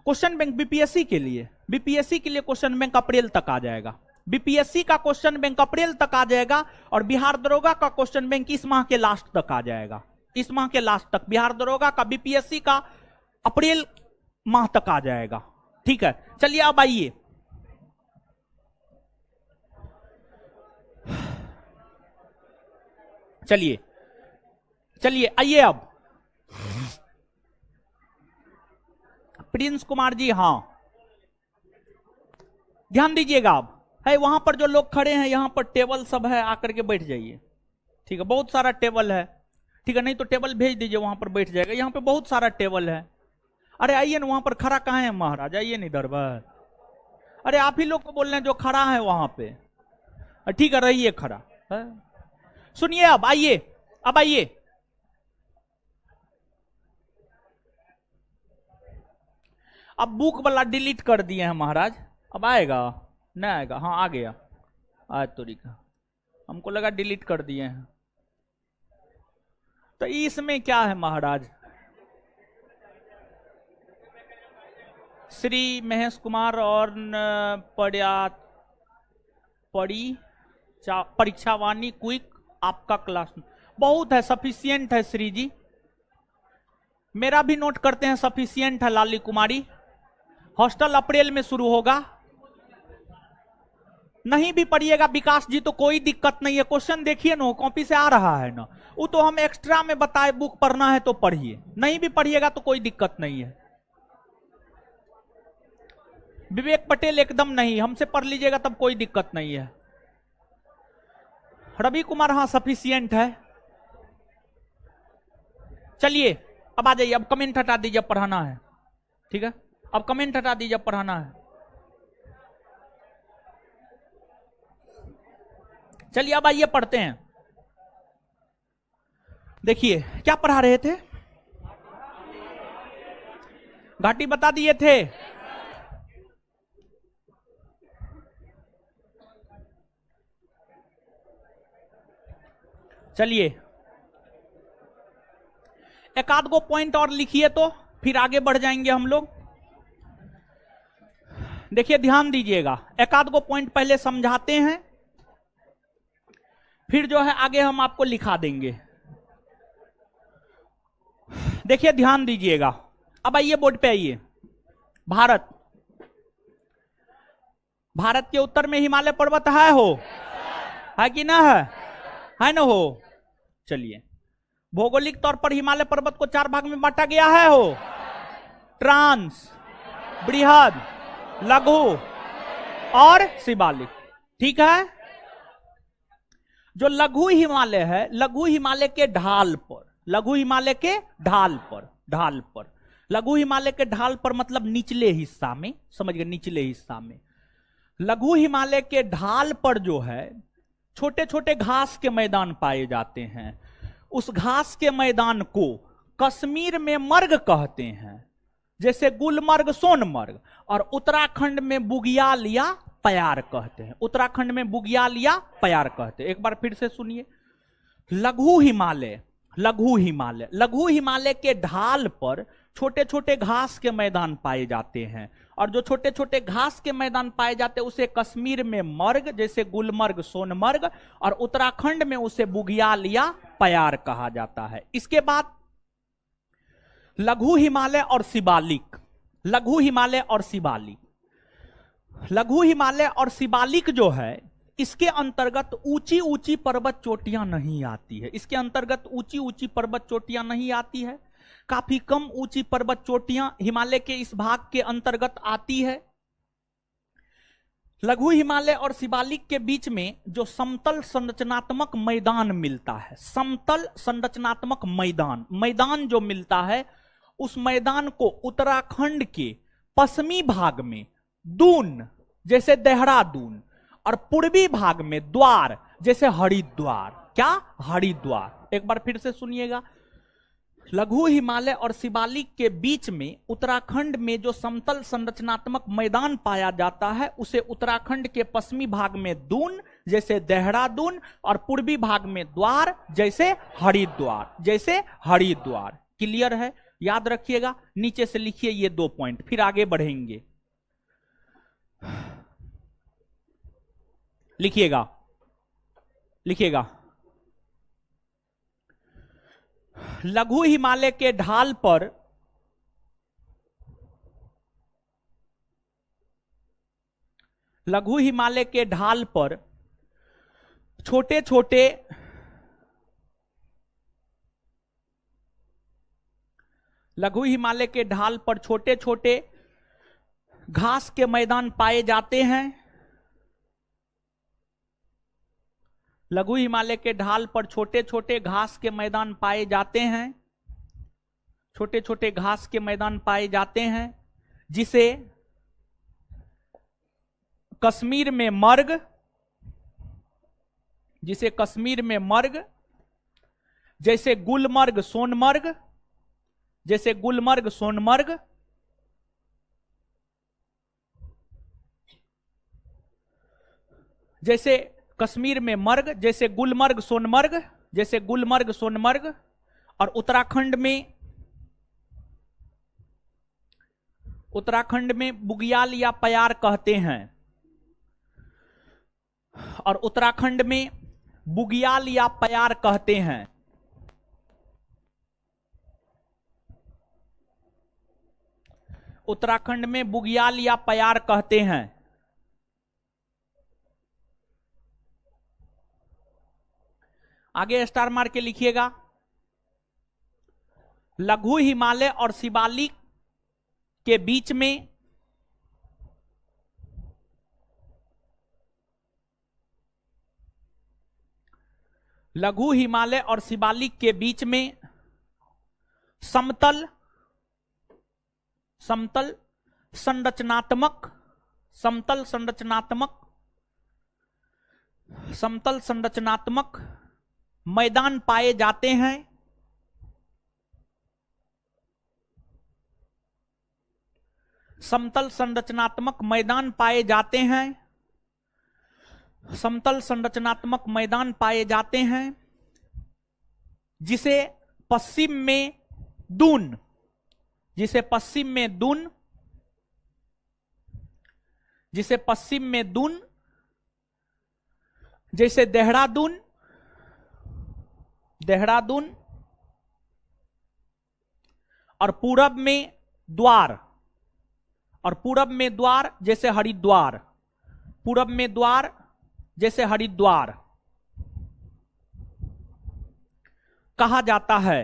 क्वेश्चन बैंक बीपीएससी के लिए, बीपीएससी के लिए क्वेश्चन बैंक अप्रैल तक आ जाएगा। बीपीएससी का क्वेश्चन बैंक अप्रैल तक आ जाएगा, और बिहार दरोगा का क्वेश्चन बैंक इस माह के लास्ट तक आ जाएगा, इस माह के लास्ट तक। बिहार दरोगा का, बीपीएससी का अप्रैल माह तक आ जाएगा, ठीक है। चलिए अब आइए, चलिए चलिए आइए। अब प्रिंस कुमार जी, हाँ, ध्यान दीजिएगा। अब है वहां पर जो लोग खड़े हैं, यहां पर टेबल सब है, आकर के बैठ जाइए, ठीक है। बहुत सारा टेबल है, ठीक है, नहीं तो टेबल भेज दीजिए, वहां पर बैठ जाएगा। यहां पे बहुत सारा टेबल है। अरे आइए ना, वहां पर खड़ा कहाँ है महाराज, आइए नहीं दरबार। अरे आप ही लोग को बोल रहे हैं जो खड़ा है वहां पे, ठीक है, रहिए खड़ा है। सुनिए, अब आइए, अब आइए। अब बुक वाला डिलीट कर दिए हैं महाराज, अब आएगा नहीं आएगा? हाँ आ गया, आज तो रिका, हमको लगा डिलीट कर दिए हैं। तो इसमें क्या है महाराज? श्री महेश कुमार और परीक्षावाणी क्विक, आपका क्लास बहुत है, सफिशियंट है श्री जी। मेरा भी नोट करते हैं, सफिशियंट है लाली कुमारी। हॉस्टल अप्रैल में शुरू होगा, नहीं भी पढ़िएगा विकास जी तो कोई दिक्कत नहीं है। क्वेश्चन देखिए ना, कॉपी से आ रहा है ना, वो तो हम एक्स्ट्रा में बताए, बुक पढ़ना है तो पढ़िए, नहीं भी पढ़िएगा तो कोई दिक्कत नहीं है। विवेक पटेल एकदम नहीं, हमसे पढ़ लीजिएगा तब कोई दिक्कत नहीं है। रवि कुमार, हाँ सफिशियंट है। चलिए अब आ जाइए, अब कमेंट हटा दीजिए, अब पढ़ाना है, ठीक है। अब कमेंट हटा दीजिए, अब पढ़ाना है। चलिए अब आइए पढ़ते हैं। देखिए क्या पढ़ा रहे थे, घाटी बता दिए थे। चलिए एक आध गो पॉइंट और लिखिए तो फिर आगे बढ़ जाएंगे हम लोग। देखिए ध्यान दीजिएगा, एक आध गो पॉइंट पहले समझाते हैं, फिर जो है आगे हम आपको लिखा देंगे। देखिए ध्यान दीजिएगा, अब आइए बोर्ड पे आइए। भारत, भारत के उत्तर में हिमालय पर्वत है कि ना है ना हो। चलिए, भौगोलिक तौर पर हिमालय पर्वत को 4 भाग में बांटा गया है हो, ट्रांस, बृहद, लघु और शिवालिक, ठीक है। जो लघु हिमालय है, लघु हिमालय के ढाल पर, लघु हिमालय के ढाल पर, लघु हिमालय के ढाल पर मतलब निचले हिस्सा में, समझ गए, निचले हिस्सा में। लघु हिमालय के ढाल पर जो है छोटे छोटे घास के मैदान पाए जाते हैं। उस घास के मैदान को कश्मीर में मर्ग कहते हैं, जैसे गुलमर्ग सोनमर्ग, और उत्तराखंड में बुगियाल या प्यार कहते हैं। उत्तराखंड में बुगियाल या प्यार कहते हैं। एक बार फिर से सुनिए। लघु हिमालय, लघु हिमालय, लघु हिमालय के ढाल पर छोटे छोटे घास के मैदान पाए जाते हैं, और जो छोटे छोटे घास के मैदान पाए जाते हैं उसे कश्मीर में मर्ग, जैसे गुलमर्ग सोनमर्ग, और उत्तराखंड में उसे बुगियाल या प्यार कहा जाता है। इसके बाद लघु हिमालय और शिवालिक, लघु हिमालय और शिवालिक। लघु हिमालय और शिवालिक जो है, इसके अंतर्गत ऊंची ऊंची पर्वत चोटियां नहीं आती है। इसके अंतर्गत ऊंची ऊंची पर्वत चोटियां नहीं आती है। काफी कम ऊंची पर्वत चोटियां हिमालय के इस भाग के अंतर्गत आती है। लघु हिमालय और शिवालिक के बीच में जो समतल संरचनात्मक मैदान मिलता है, समतल संरचनात्मक मैदान, मैदान जो मिलता है, उस मैदान को उत्तराखंड के पश्चिमी भाग में दून, जैसे देहरादून, और पूर्वी भाग में द्वार, जैसे हरिद्वार। क्या? हरिद्वार। एक बार फिर से सुनिएगा। लघु हिमालय और शिवालिक के बीच में उत्तराखंड में जो समतल संरचनात्मक मैदान पाया जाता है, उसे उत्तराखंड के पश्चिमी भाग में दून, जैसे देहरादून, और पूर्वी भाग में द्वार, जैसे हरिद्वार, जैसे हरिद्वार। क्लियर है? याद रखिएगा। नीचे से लिखिए ये 2 पॉइंट, फिर आगे बढ़ेंगे। लिखिएगा, लिखिएगा। लघु हिमालय के ढाल पर लघु हिमालय के ढाल पर छोटे छोटे लघु हिमालय के ढाल पर छोटे छोटे घास के मैदान पाए जाते हैं। लघु हिमालय के ढाल पर छोटे छोटे घास के मैदान पाए जाते हैं, छोटे छोटे घास के मैदान पाए जाते हैं, जिसे कश्मीर में मर्ग, जिसे कश्मीर में मर्ग, जैसे गुलमर्ग सोनमर्ग, जैसे गुलमर्ग सोनमर्ग, जैसे कश्मीर में मर्ग, जैसे गुलमर्ग सोनमर्ग, जैसे गुलमर्ग सोनमर्ग, और उत्तराखंड में बुगियाल या प्यार कहते हैं, और उत्तराखंड में बुगियाल या प्यार कहते हैं। उत्तराखंड में बुगियाल या प्यार कहते हैं। आगे स्टार मार के लिखिएगा। लघु हिमालय और शिवालिक के बीच में लघु हिमालय और शिवालिक के बीच में समतल संरचनात्मक मैदान पाए जाते हैं। समतल संरचनात्मक मैदान पाए जाते हैं। समतल संरचनात्मक मैदान पाए जाते हैं, जिसे पश्चिम में दून, जिसे पश्चिम में दून, जिसे पश्चिम में दून, जैसे देहरादून, देहरादून, और पूरब में द्वार, और पूरब में द्वार, जैसे हरिद्वार, पूरब में द्वार, जैसे हरिद्वार कहा जाता है।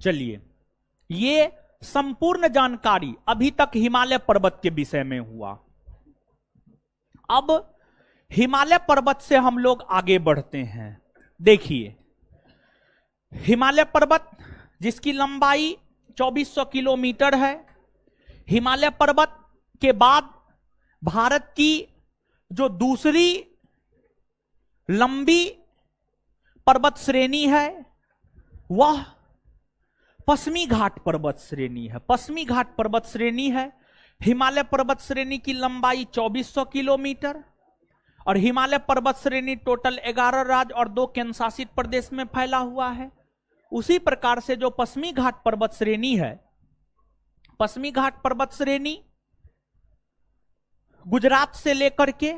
चलिए, ये संपूर्ण जानकारी अभी तक हिमालय पर्वत के विषय में हुआ। अब हिमालय पर्वत से हम लोग आगे बढ़ते हैं। देखिए, हिमालय पर्वत जिसकी लंबाई 2400 किलोमीटर है, हिमालय पर्वत के बाद भारत की जो दूसरी लंबी पर्वत श्रेणी है वह पश्चिमी घाट पर्वत श्रेणी है। पश्चिमी घाट पर्वत श्रेणी है। हिमालय पर्वत श्रेणी की लंबाई 2400 किलोमीटर और हिमालय पर्वत श्रेणी टोटल 11 राज्य और 2 केंद्र शासित प्रदेश में फैला हुआ है। उसी प्रकार से जो पश्चिमी घाट पर्वत श्रेणी है, पश्चिमी घाट पर्वत श्रेणी गुजरात से लेकर के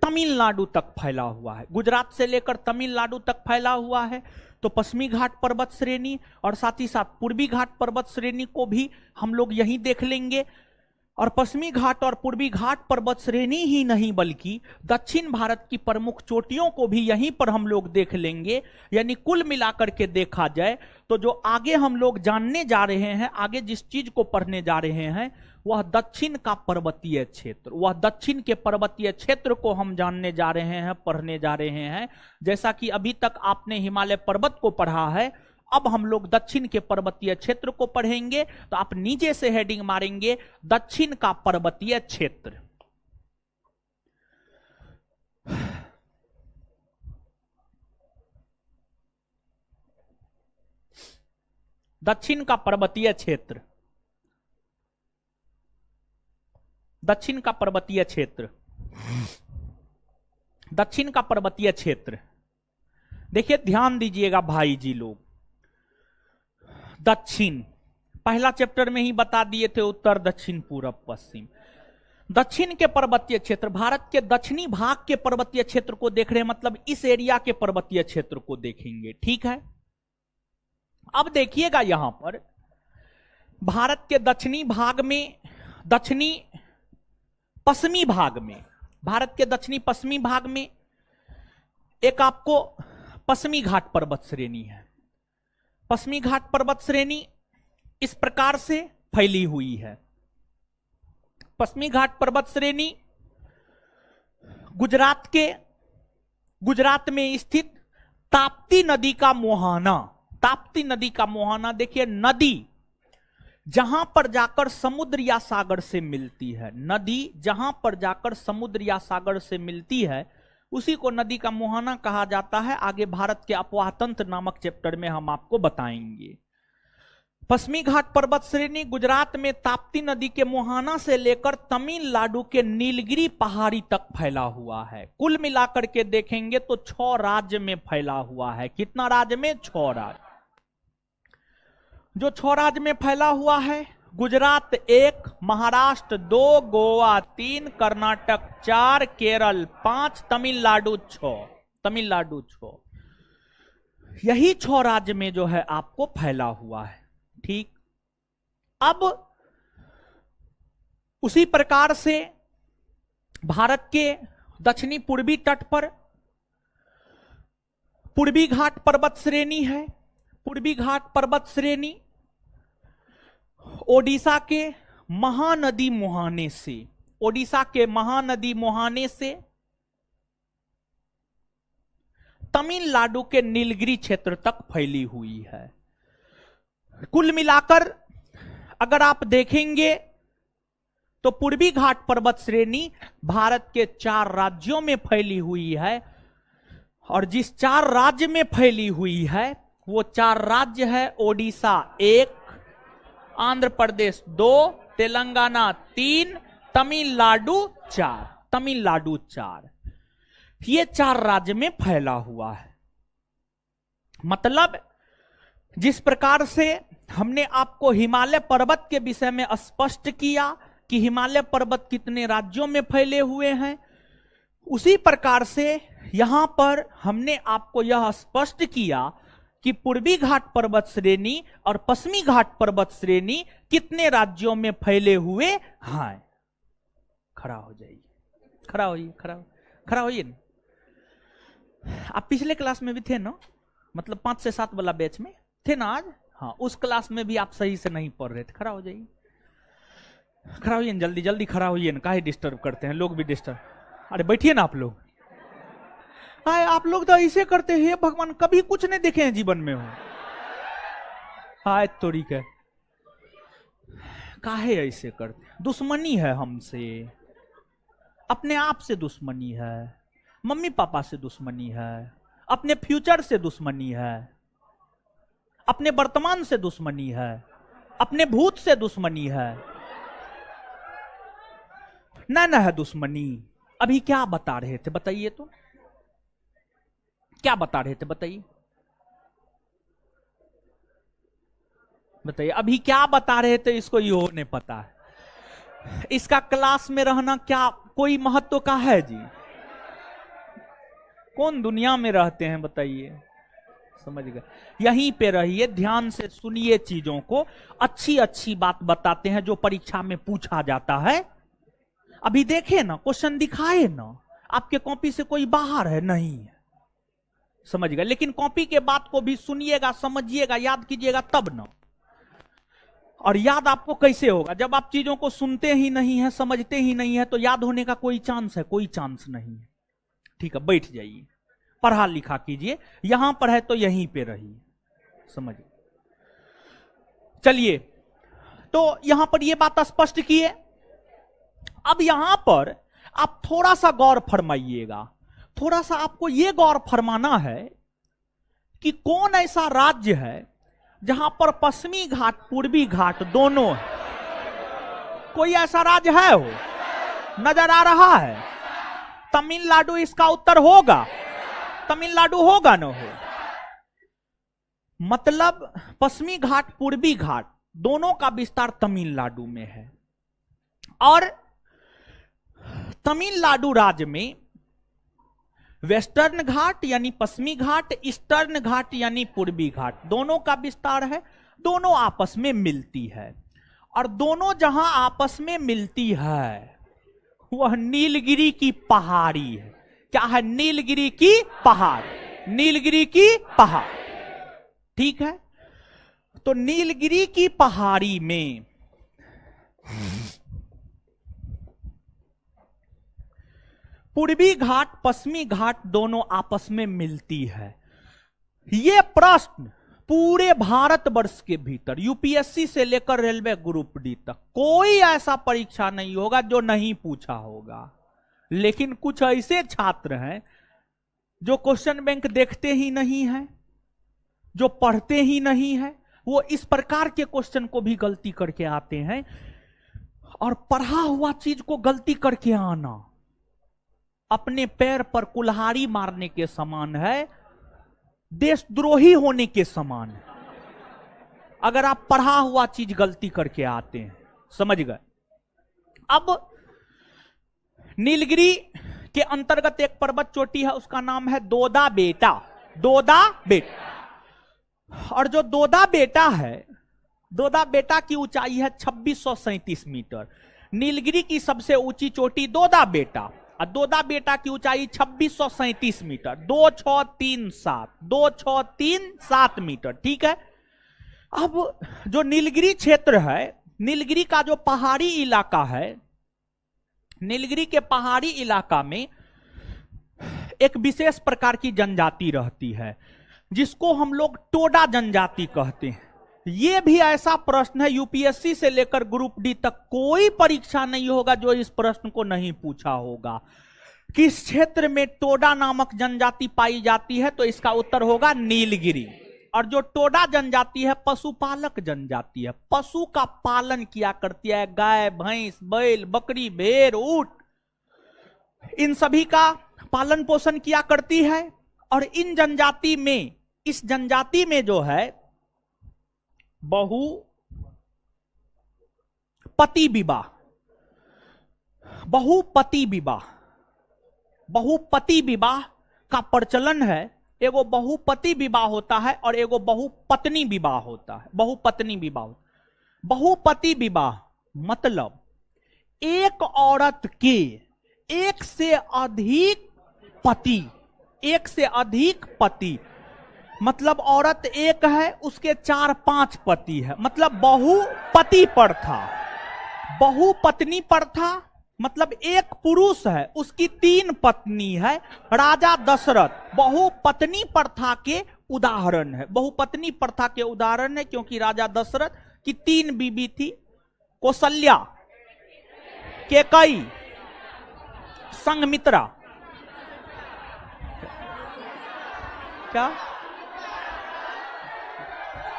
तमिलनाडु तक फैला हुआ है। गुजरात से लेकर तमिलनाडु तक फैला हुआ है। तो पश्चिमी घाट पर्वत श्रेणी और साथ ही साथ पूर्वी घाट पर्वत श्रेणी को भी हम लोग यहीं देख लेंगे। और पश्चिमी घाट और पूर्वी घाट पर्वत श्रेणी ही नहीं बल्कि दक्षिण भारत की प्रमुख चोटियों को भी यहीं पर हम लोग देख लेंगे। यानी कुल मिलाकर के देखा जाए तो जो आगे हम लोग जानने जा रहे हैं, आगे जिस चीज को पढ़ने जा रहे हैं वह दक्षिण का पर्वतीय क्षेत्र, वह दक्षिण के पर्वतीय क्षेत्र को हम जानने जा रहे हैं, पढ़ने जा रहे हैं। जैसा कि अभी तक आपने हिमालय पर्वत को पढ़ा है, अब हम लोग दक्षिण के पर्वतीय क्षेत्र को पढ़ेंगे। तो आप नीचे से हेडिंग मारेंगे दक्षिण का पर्वतीय क्षेत्र। दक्षिण का पर्वतीय क्षेत्र, दक्षिण का पर्वतीय क्षेत्र, दक्षिण का पर्वतीय क्षेत्र। देखिए ध्यान दीजिएगा भाई जी लोग, दक्षिण पहला चैप्टर में ही बता दिए थे, उत्तर दक्षिण पूर्व पश्चिम। दक्षिण के पर्वतीय क्षेत्र, भारत के दक्षिणी भाग के पर्वतीय क्षेत्र को देख रहे हैं, मतलब इस एरिया के पर्वतीय क्षेत्र को देखेंगे। ठीक है, अब देखिएगा यहां पर भारत के दक्षिणी भाग में, दक्षिणी पश्चिमी भाग में, भारत के दक्षिणी पश्चिमी भाग में एक आपको पश्चिमी घाट पर्वत श्रेणी है। पश्चिमी घाट पर्वत श्रेणी इस प्रकार से फैली हुई है। पश्चिमी घाट पर्वत श्रेणी गुजरात में स्थित ताप्ती नदी का मुहाना, ताप्ती नदी का मुहाना, देखिए नदी जहां पर जाकर समुद्र या सागर से मिलती है, नदी जहां पर जाकर समुद्र या सागर से मिलती है उसी को नदी का मुहाना कहा जाता है। आगे भारत के अपवाह तंत्र नामक चैप्टर में हम आपको बताएंगे। पश्चिमी घाट पर्वत श्रेणी गुजरात में ताप्ती नदी के मुहाना से लेकर तमिलनाडु के नीलगिरी पहाड़ी तक फैला हुआ है। कुल मिलाकर के देखेंगे तो 6 राज्य में फैला हुआ है। कितना राज्य में? 6 राज्य। जो 6 राज्य में फैला हुआ है, गुजरात 1, महाराष्ट्र 2, गोवा 3, कर्नाटक 4, केरल 5, तमिलनाडु 6, तमिलनाडु 6। यही 6 राज्य में जो है आपको फैला हुआ है। ठीक, अब उसी प्रकार से भारत के दक्षिणी पूर्वी तट पर पूर्वी घाट पर्वत श्रेणी है। पूर्वी घाट पर्वत श्रेणी ओडिशा के महानदी मुहाने से, ओडिशा के महानदी मुहाने से तमिलनाडु के नीलगिरी क्षेत्र तक फैली हुई है। कुल मिलाकर अगर आप देखेंगे तो पूर्वी घाट पर्वत श्रेणी भारत के 4 राज्यों में फैली हुई है। और जिस 4 राज्य में फैली हुई है वो 4 राज्य है ओडिशा 1, आंध्र प्रदेश 2, तेलंगाना 3, तमिलनाडु 4, तमिलनाडु 4। ये 4 राज्य में फैला हुआ है। मतलब जिस प्रकार से हमने आपको हिमालय पर्वत के विषय में स्पष्ट किया कि हिमालय पर्वत कितने राज्यों में फैले हुए हैं, उसी प्रकार से यहां पर हमने आपको यह स्पष्ट किया कि पूर्वी घाट पर्वत श्रेणी और पश्चिमी घाट पर्वत श्रेणी कितने राज्यों में फैले हुए हैं। खड़ा हो जाइए, खड़ा होइए, खड़ा होइए ना। आप पिछले क्लास में भी थे ना, मतलब 5 से 7 वाला बैच में थे ना आज? हाँ, उस क्लास में भी आप सही से नहीं पढ़ रहे थे। खड़ा हो जाइए, खड़ा होइए ना, जल्दी जल्दी खड़ा होइए ना, काहे डिस्टर्ब करते हैं, लोग भी डिस्टर्ब। अरे बैठिए ना आप लोग। हाय, आप लोग तो ऐसे करते हैं, भगवान कभी कुछ नहीं देखे हैं जीवन में हो। हाय तोरी के, काहे ऐसे करते? दुश्मनी है हमसे, अपने आप से दुश्मनी है, मम्मी पापा से दुश्मनी है, अपने फ्यूचर से दुश्मनी है, अपने वर्तमान से दुश्मनी है, अपने भूत से दुश्मनी है, ना है दुश्मनी। अभी क्या बता रहे थे बताइए तो, क्या बता रहे थे बताइए, बताइए अभी क्या बता रहे थे? इसको यो नहीं पता है। इसका क्लास में रहना क्या कोई महत्व का है जी? कौन दुनिया में रहते हैं बताइए? समझ गए? यहीं पे रहिए, ध्यान से सुनिए चीजों को, अच्छी अच्छी बात बताते हैं जो परीक्षा में पूछा जाता है। अभी देखे ना, क्वेश्चन दिखाए ना, आपके कॉपी से कोई बाहर है नहीं है, समझ गए? लेकिन कॉपी के बात को भी सुनिएगा, समझिएगा, याद कीजिएगा तब ना। और याद आपको कैसे होगा? जब आप चीजों को सुनते ही नहीं है, समझते ही नहीं है, तो याद होने का कोई चांस है? कोई चांस नहीं है। ठीक है, बैठ जाइए, पढ़ा लिखा कीजिए, यहां पर है तो यहीं पे रहिए, समझिए। चलिए, तो यहां पर यह बात स्पष्ट की है। अब यहां पर आप थोड़ा सा गौर फरमाइएगा, थोड़ा सा आपको यह गौर फरमाना है कि कौन ऐसा राज्य है जहां पर पश्चिमी घाट पूर्वी घाट दोनों है। कोई ऐसा राज्य है? हो नजर आ रहा है? तमिलनाडु इसका उत्तर होगा, तमिलनाडु होगा ना? हो मतलब पश्चिमी घाट पूर्वी घाट दोनों का विस्तार तमिलनाडु में है। और तमिलनाडु राज्य में वेस्टर्न घाट यानी पश्चिमी घाट, ईस्टर्न घाट यानी पूर्वी घाट, दोनों का विस्तार है, दोनों आपस में मिलती है। और दोनों जहां आपस में मिलती है वह नीलगिरी की पहाड़ी है। क्या है? नीलगिरी की पहाड़, नीलगिरी की पहाड़, ठीक है। तो नीलगिरी की पहाड़ी में पूर्वी घाट पश्चिमी घाट दोनों आपस में मिलती है। यह प्रश्न पूरे भारतवर्ष के भीतर यूपीएससी से लेकर रेलवे ग्रुप डी तक कोई ऐसा परीक्षा नहीं होगा जो नहीं पूछा होगा। लेकिन कुछ ऐसे छात्र हैं जो क्वेश्चन बैंक देखते ही नहीं है, जो पढ़ते ही नहीं है, वो इस प्रकार के क्वेश्चन को भी गलती करके आते हैं। और पढ़ा हुआ चीज को गलती करके आना अपने पैर पर कुल्हाड़ी मारने के समान है, देशद्रोही होने के समान है, अगर आप पढ़ा हुआ चीज गलती करके आते हैं, समझ गए? अब नीलगिरी के अंतर्गत एक पर्वत चोटी है, उसका नाम है दोदा बेटा, दोदा बेटा। और जो दोदा बेटा है, दोदा बेटा की ऊंचाई है 2637 मीटर। नीलगिरी की सबसे ऊंची चोटी दोदा बेटा, और दोदा बेटा की ऊंचाई 2637 मीटर, 2637 मीटर, ठीक है। अब जो नीलगिरी क्षेत्र है, नीलगिरी का जो पहाड़ी इलाका है, नीलगिरी के पहाड़ी इलाका में एक विशेष प्रकार की जनजाति रहती है जिसको हम लोग टोडा जनजाति कहते हैं। यह भी ऐसा प्रश्न है, यूपीएससी से लेकर ग्रुप डी तक कोई परीक्षा नहीं होगा जो इस प्रश्न को नहीं पूछा होगा। किस क्षेत्र में टोडा नामक जनजाति पाई जाती है? तो इसका उत्तर होगा नीलगिरी। और जो टोडा जनजाति है पशुपालक जनजाति है, पशु का पालन किया करती है, गाय, भैंस, बैल, बकरी, भेड़, ऊंट, इन सभी का पालन पोषण किया करती है। और इन जनजाति में, इस जनजाति में जो है बहुपति विवाह, बहुपति विवाह, बहुपति विवाह का प्रचलन है। एगो बहुपति विवाह होता है और एगो बहुपत्नी विवाह होता है। बहुपत्नी विवाह, बहुपति विवाह मतलब एक औरत के एक से अधिक पति, एक से अधिक पति, मतलब औरत एक है उसके 4-5 पति है, मतलब बहुपति प्रथा। बहुपत्नी प्रथा मतलब एक पुरुष है उसकी 3 पत्नी है। राजा दशरथ बहुपत्नी प्रथा के उदाहरण है, बहुपत्नी प्रथा के उदाहरण है, क्योंकि राजा दशरथ की 3 बीबी थी, कौशल्या, केकई, संघमित्रा। क्या?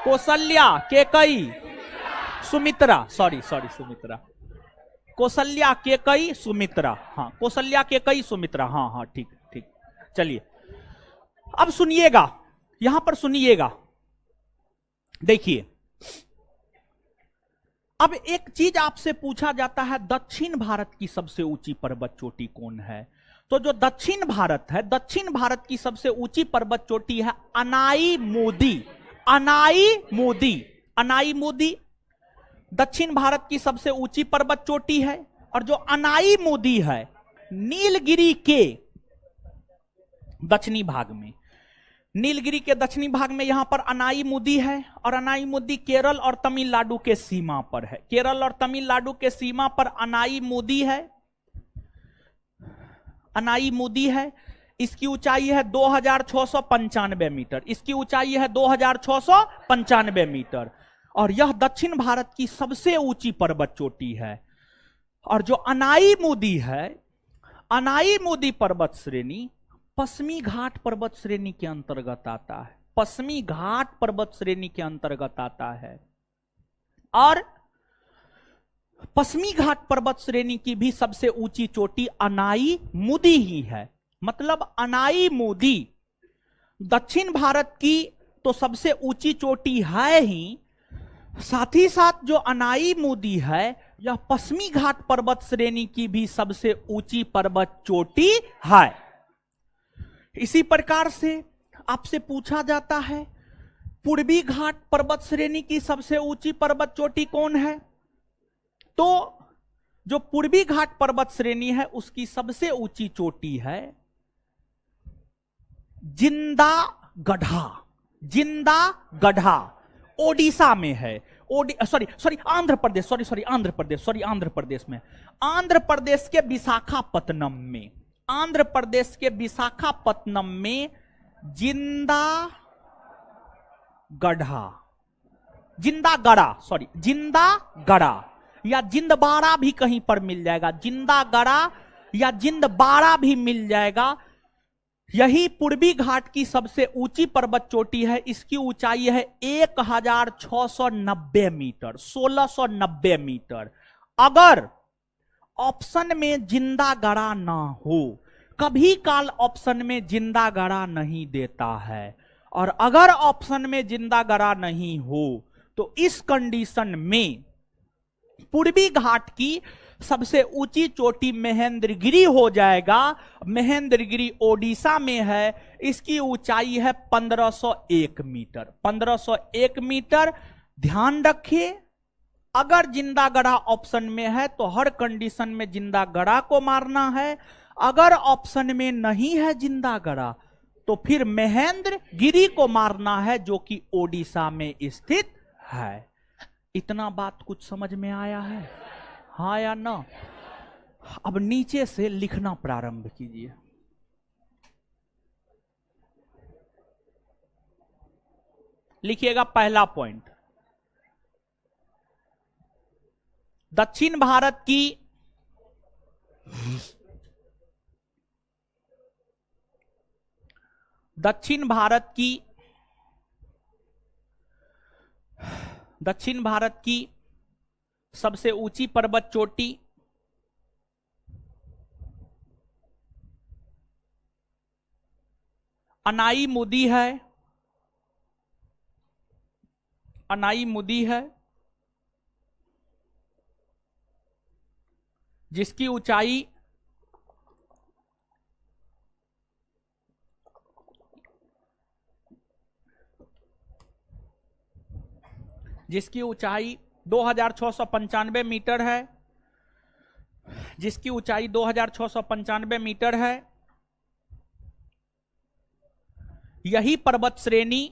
कौशल्या, केकई, सुमित्रा, सॉरी सुमित्रा, कौशल्या, केकई, सुमित्रा। हाँ, कौशल्या, केकई, सुमित्रा। हाँ हाँ, ठीक ठीक। चलिए अब सुनिएगा, यहां पर सुनिएगा, देखिए। अब एक चीज आपसे पूछा जाता है, दक्षिण भारत की सबसे ऊंची पर्वत चोटी कौन है? तो जो दक्षिण भारत है, दक्षिण भारत की सबसे ऊंची पर्वत चोटी है अनाई मोदी। अनाई मोदी, अनाई मोदी दक्षिण भारत की सबसे ऊंची पर्वत चोटी है। और जो अनाई मोदी है, नीलगिरी के दक्षिणी भाग में, नीलगिरी के दक्षिणी भाग में यहां पर अनाई मोदी है। और अनाई मोदी केरल और तमिलनाडु के सीमा पर है। केरल और तमिलनाडु के सीमा पर अनाई मोदी है, अनाई मोदी है। इसकी ऊंचाई है 2695 मीटर। इसकी ऊंचाई है 2695 मीटर। और यह दक्षिण भारत की सबसे ऊंची पर्वत चोटी है। और जो अनाई मोदी है, अनाई मोदी पर्वत श्रेणी पश्चिमी घाट पर्वत श्रेणी के अंतर्गत आता है। पश्चिमी घाट पर्वत श्रेणी के अंतर्गत आता है। और पश्चिमी घाट पर्वत श्रेणी की भी सबसे ऊंची चोटी अनाई मोदी ही है। मतलब अनाई मोदी दक्षिण भारत की तो सबसे ऊंची चोटी है ही, साथ ही साथ जो अनाई मोदी है, यह पश्चिमी घाट पर्वत श्रेणी की भी सबसे ऊंची पर्वत चोटी है। इसी प्रकार से आपसे पूछा जाता है, पूर्वी घाट पर्वत श्रेणी की सबसे ऊंची पर्वत चोटी कौन है? तो जो पूर्वी घाट पर्वत श्रेणी है, उसकी सबसे ऊंची चोटी है जिंदागढ़ा। जिंदागढ़ा ओडिशा में है। सॉरी आंध्र प्रदेश, आंध्र प्रदेश में, आंध्र प्रदेश के विशाखापत्तनम में, आंध्र प्रदेश के विशाखापत्तनम में जिंदागढ़ा, जिंदागढ़ा या जिंदबाड़ा भी कहीं पर मिल जाएगा। जिंदागढ़ा या जिंदबाड़ा भी मिल जाएगा। यही पूर्वी घाट की सबसे ऊंची पर्वत चोटी है। इसकी ऊंचाई है 1690 मीटर, 1690 मीटर। अगर ऑप्शन में जिंदागढ़ा ना हो, कभी काल ऑप्शन में जिंदागढ़ा नहीं देता है, और अगर ऑप्शन में जिंदागढ़ा नहीं हो तो इस कंडीशन में पूर्वी घाट की सबसे ऊंची चोटी महेंद्रगिरी हो जाएगा। महेंद्रगिरी ओडिशा में है। इसकी ऊंचाई है 1501 मीटर, 1501 मीटर। ध्यान रखिए, अगर जिंदागढ़ा ऑप्शन में है तो हर कंडीशन में जिंदागढ़ा को मारना है। अगर ऑप्शन में नहीं है जिंदागढ़ा तो फिर महेंद्रगिरी को मारना है, जो कि ओडिशा में स्थित है। इतना बात कुछ समझ में आया है, हाँ या ना? अब नीचे से लिखना प्रारंभ कीजिए। लिखिएगा पहला पॉइंट, दक्षिण भारत की दक्षिण भारत की सबसे ऊंची पर्वत चोटी अनाई मोदी है। अनाई मोदी है, जिसकी ऊंचाई जिसकी ऊंचाई 2695 मीटर है, जिसकी ऊंचाई 2695 मीटर है। यही पर्वत श्रेणी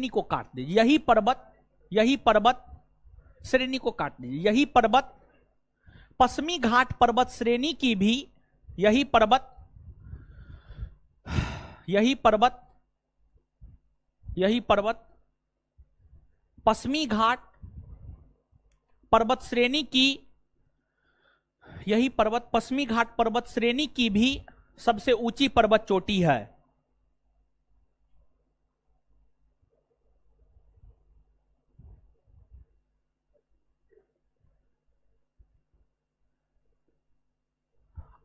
को काट दीजिए। यही पर्वत श्रेणी को काट दीजिए। यही पर्वत पश्चिमी घाट पर्वत श्रेणी की भी, यही यही पर्वत पश्चिमी घाट पर्वत श्रेणी की, यही पर्वत पश्चिमी घाट पर्वत श्रेणी की भी सबसे ऊंची पर्वत चोटी है।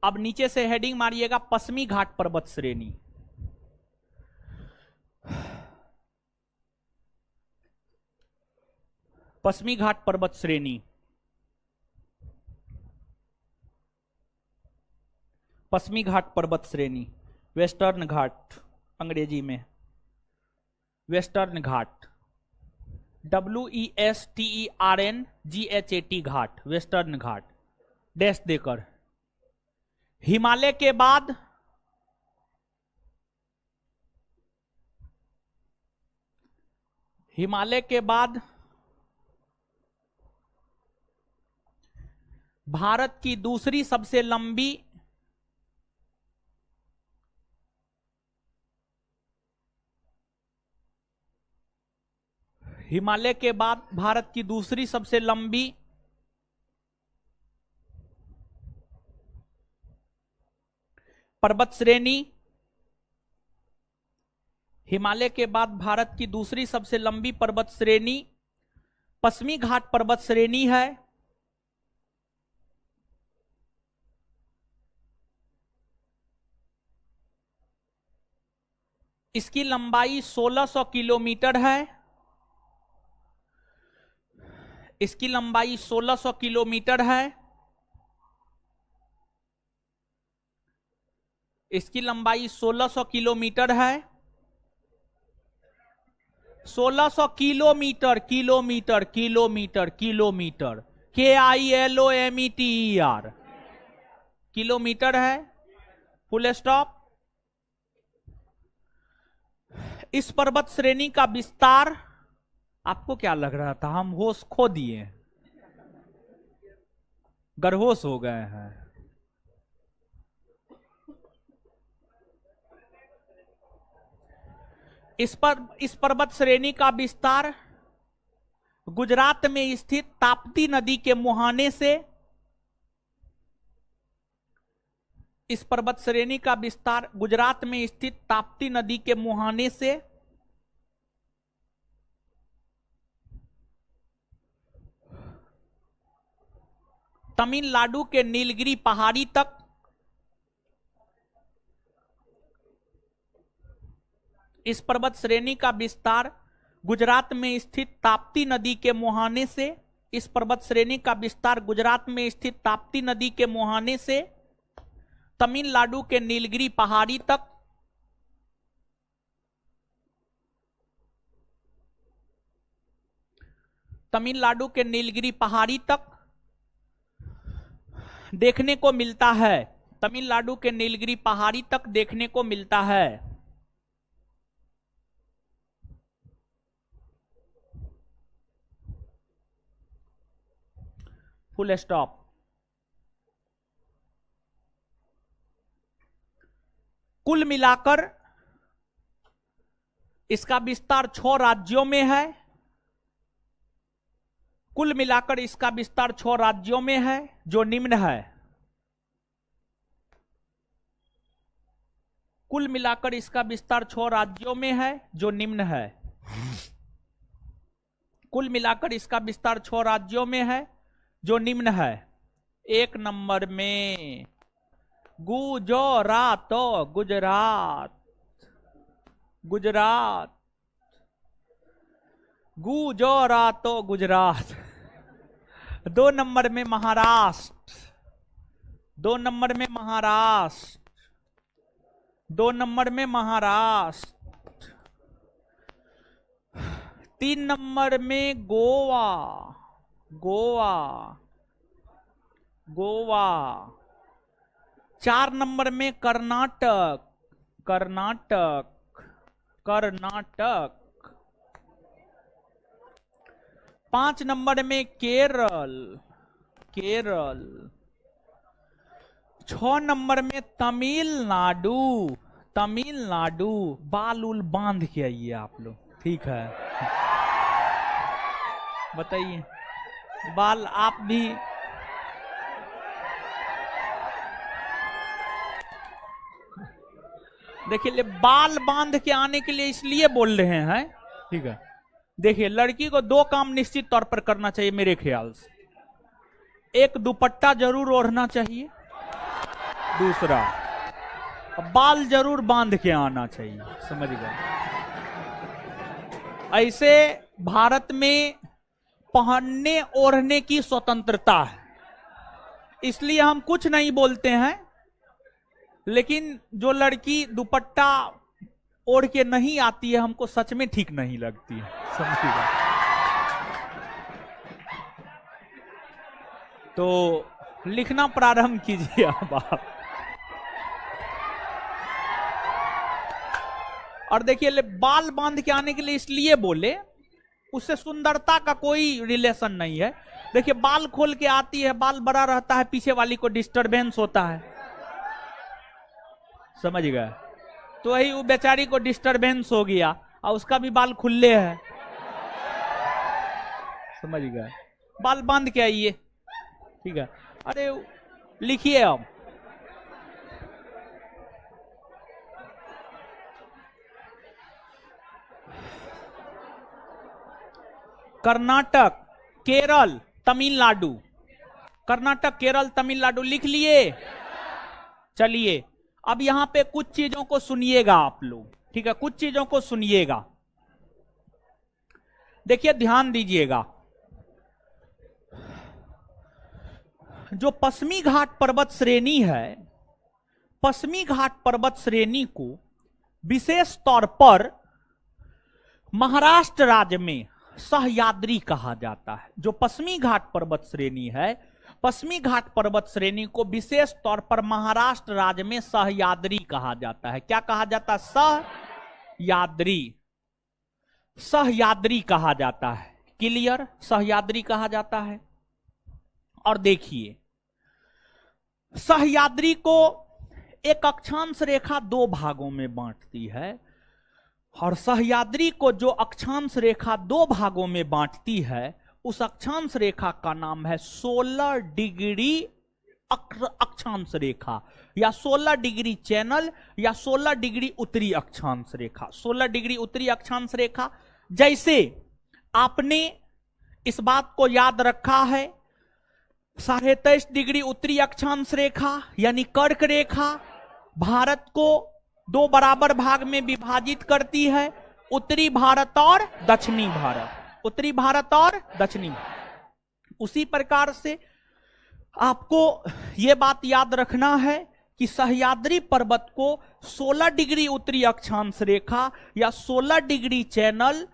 अब नीचे से हेडिंग मारिएगा पश्चिमी घाट पर्वत श्रेणी। पश्चिमी घाट पर्वत श्रेणी, पश्चिमी घाट पर्वत श्रेणी, वेस्टर्न घाट अंग्रेजी में, वेस्टर्न घाट, WESTERNGHAT घाट, वेस्टर्न घाट डैश देकर। हिमालय के बाद भारत की दूसरी सबसे लंबी हिमालय के बाद भारत की दूसरी सबसे लंबी पर्वत श्रेणी, हिमालय के बाद भारत की दूसरी सबसे लंबी पर्वत श्रेणी पश्चिमी घाट पर्वत श्रेणी है। इसकी लंबाई 1600 किलोमीटर है। इसकी लंबाई 1600 किलोमीटर है। इसकी लंबाई 1600 किलोमीटर है। 1600 kilometre, kilometre kilometre kilometre, KILOMETER kilometre है। Full stop. इस पर्वत श्रेणी का विस्तार, आपको क्या लग रहा था हम होश खो दिए, गरहोश हो गए हैं? इस पर्वत श्रेणी का विस्तार गुजरात में स्थित ताप्ती नदी के मुहाने से, इस पर्वत श्रेणी का विस्तार गुजरात में स्थित ताप्ती नदी के मुहाने से तमिलनाडु के नीलगिरी पहाड़ी तक, इस पर्वत श्रेणी का विस्तार गुजरात में स्थित ताप्ती नदी के मुहाने से, इस पर्वत श्रेणी का विस्तार गुजरात में स्थित ताप्ती नदी के मुहाने से तमिलनाडु के नीलगिरी पहाड़ी तक, तमिलनाडु के नीलगिरी पहाड़ी तक देखने को मिलता है। तमिलनाडु के नीलगिरी पहाड़ी तक देखने को मिलता है। Full stop. कुल मिलाकर इसका विस्तार 6 राज्यों में है। कुल मिलाकर इसका विस्तार 6 राज्यों में है जो निम्न है। कुल मिलाकर इसका विस्तार 6 राज्यों में है जो निम्न है। कुल मिलाकर इसका विस्तार 6 राज्यों में है जो निम्न है। 1 नंबर में गुजरात, गुजरात, गुजरात, गुजरात, गुजरात। 2 नंबर में महाराष्ट्र, 2 नंबर में महाराष्ट्र, 2 नंबर में महाराष्ट्र। 3 नंबर में गोवा, गोवा, गोवा। 4 नंबर में कर्नाटक, कर्नाटक, कर्नाटक। 5 नंबर में केरल, केरल। 6 नंबर में तमिलनाडु, तमिलनाडु, बाल उल बांध के आइए आप लोग, ठीक है। बताइए, बाल आप भी देखिए, बाल बांध के आने के लिए इसलिए बोल रहे हैं, ठीक है। देखिए, लड़की को दो काम निश्चित तौर पर करना चाहिए मेरे ख्याल से। एक, दुपट्टा जरूर ओढ़ना चाहिए। दूसरा, बाल जरूर बांध के आना चाहिए, समझ गए। ऐसे भारत में पहनने ओढ़ने की स्वतंत्रता है, इसलिए हम कुछ नहीं बोलते हैं। लेकिन जो लड़की दुपट्टा ओढ़ के नहीं आती है, हमको सच में ठीक नहीं लगती है, समझिएगा। तो लिखना प्रारंभ कीजिए अब आप। और देखिए, बाल बांध के आने के लिए इसलिए बोले, उससे सुंदरता का कोई रिलेशन नहीं है। देखिए, बाल खोल के आती है, बाल बड़ा रहता है, पीछे वाली को डिस्टरबेंस होता है, समझ गए। तो वही वो बेचारी को डिस्टरबेंस हो गया, और उसका भी बाल खुले है, समझ गए। बाल बांध के आइए, ठीक है। अरे लिखिए अब, कर्नाटक, केरल, तमिलनाडु। कर्नाटक, केरल, तमिलनाडु लिख लिए। चलिए, अब यहां पे कुछ चीजों को सुनिएगा आप लोग, ठीक है। कुछ चीजों को सुनिएगा, देखिए, ध्यान दीजिएगा। जो पश्चिमी घाट पर्वत श्रेणी है, पश्चिमी घाट पर्वत श्रेणी को विशेष तौर पर महाराष्ट्र राज्य में सह्याद्री कहा जाता है। जो पश्चिमी घाट पर्वत श्रेणी है, पश्चिमी घाट पर्वत श्रेणी को विशेष तौर पर महाराष्ट्र राज्य में सह्याद्री कहा जाता है। क्या कहा जाता है? सह्याद्री, सह्याद्री कहा जाता है। क्लियर? सह्याद्री कहा जाता है। और देखिए, सह्याद्री को एक अक्षांश रेखा दो भागों में बांटती है, और सह्याद्री को जो अक्षांश रेखा दो भागों में बांटती है, उस अक्षांश रेखा का नाम है 16 डिग्री अक्षांश रेखा, या 16 डिग्री चैनल, या 16 डिग्री उत्तरी अक्षांश रेखा। 16 डिग्री उत्तरी अक्षांश रेखा, जैसे आपने इस बात को याद रखा है, 23.5 डिग्री उत्तरी अक्षांश रेखा यानी कर्क रेखा भारत को दो बराबर भाग में विभाजित करती है, उत्तरी भारत और दक्षिणी भारत, उत्तरी भारत और दक्षिणी भारत। उसी प्रकार से आपको यह बात याद रखना है कि सह्याद्री पर्वत को 16 डिग्री उत्तरी अक्षांश रेखा या 16 डिग्री चैनल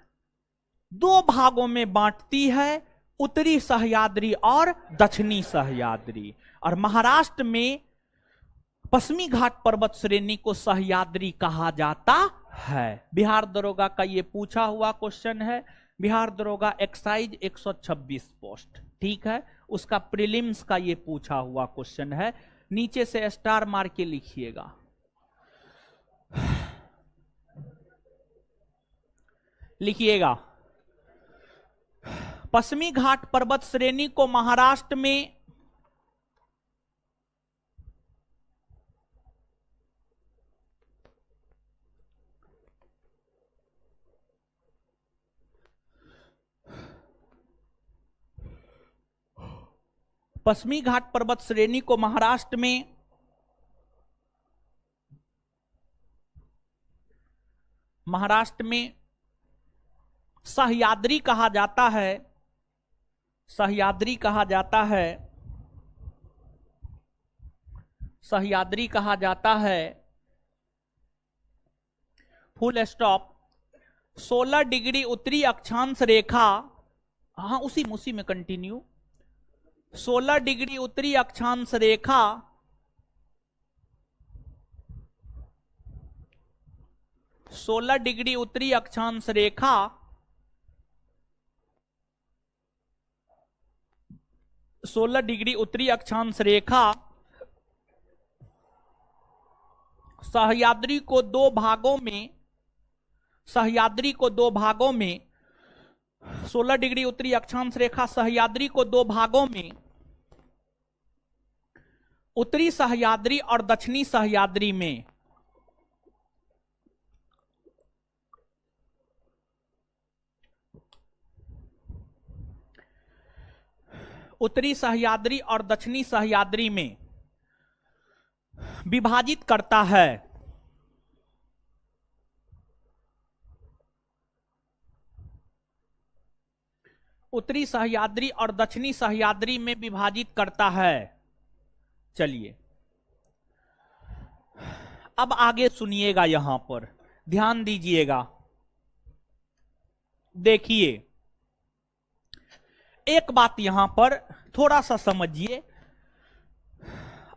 दो भागों में बांटती है, उत्तरी सह्याद्री और दक्षिणी सह्याद्री। और महाराष्ट्र में पश्चिमी घाट पर्वत श्रेणी को सह्याद्री कहा जाता है। बिहार दरोगा का यह पूछा हुआ क्वेश्चन है, बिहार दरोगा एक्साइज 126 पोस्ट, ठीक है। उसका प्रीलिम्स का यह पूछा हुआ क्वेश्चन है। नीचे से स्टार मार के लिखिएगा। लिखिएगा, पश्चिमी घाट पर्वत श्रेणी को महाराष्ट्र में पश्चिमी घाट पर्वत श्रेणी को महाराष्ट्र में सह्याद्री कहा जाता है, सह्याद्री कहा जाता है, सह्याद्री कहा जाता है। Full stop. 16 डिग्री उत्तरी अक्षांश रेखा, हाँ उसी में कंटिन्यू। 16 डिग्री उत्तरी अक्षांश रेखा 16 डिग्री उत्तरी अक्षांश रेखा 16 डिग्री उत्तरी अक्षांश रेखा सह्याद्री को दो भागों में 16 डिग्री उत्तरी अक्षांश रेखा सह्याद्री को दो भागों में उत्तरी सह्याद्री और दक्षिणी सह्याद्री में उत्तरी सह्याद्री और दक्षिणी सह्याद्री में विभाजित करता है। उत्तरी सह्याद्री और दक्षिणी सह्याद्री में विभाजित करता है। चलिए अब आगे सुनिएगा, यहां पर ध्यान दीजिएगा। देखिए एक बात यहां पर थोड़ा सा समझिए।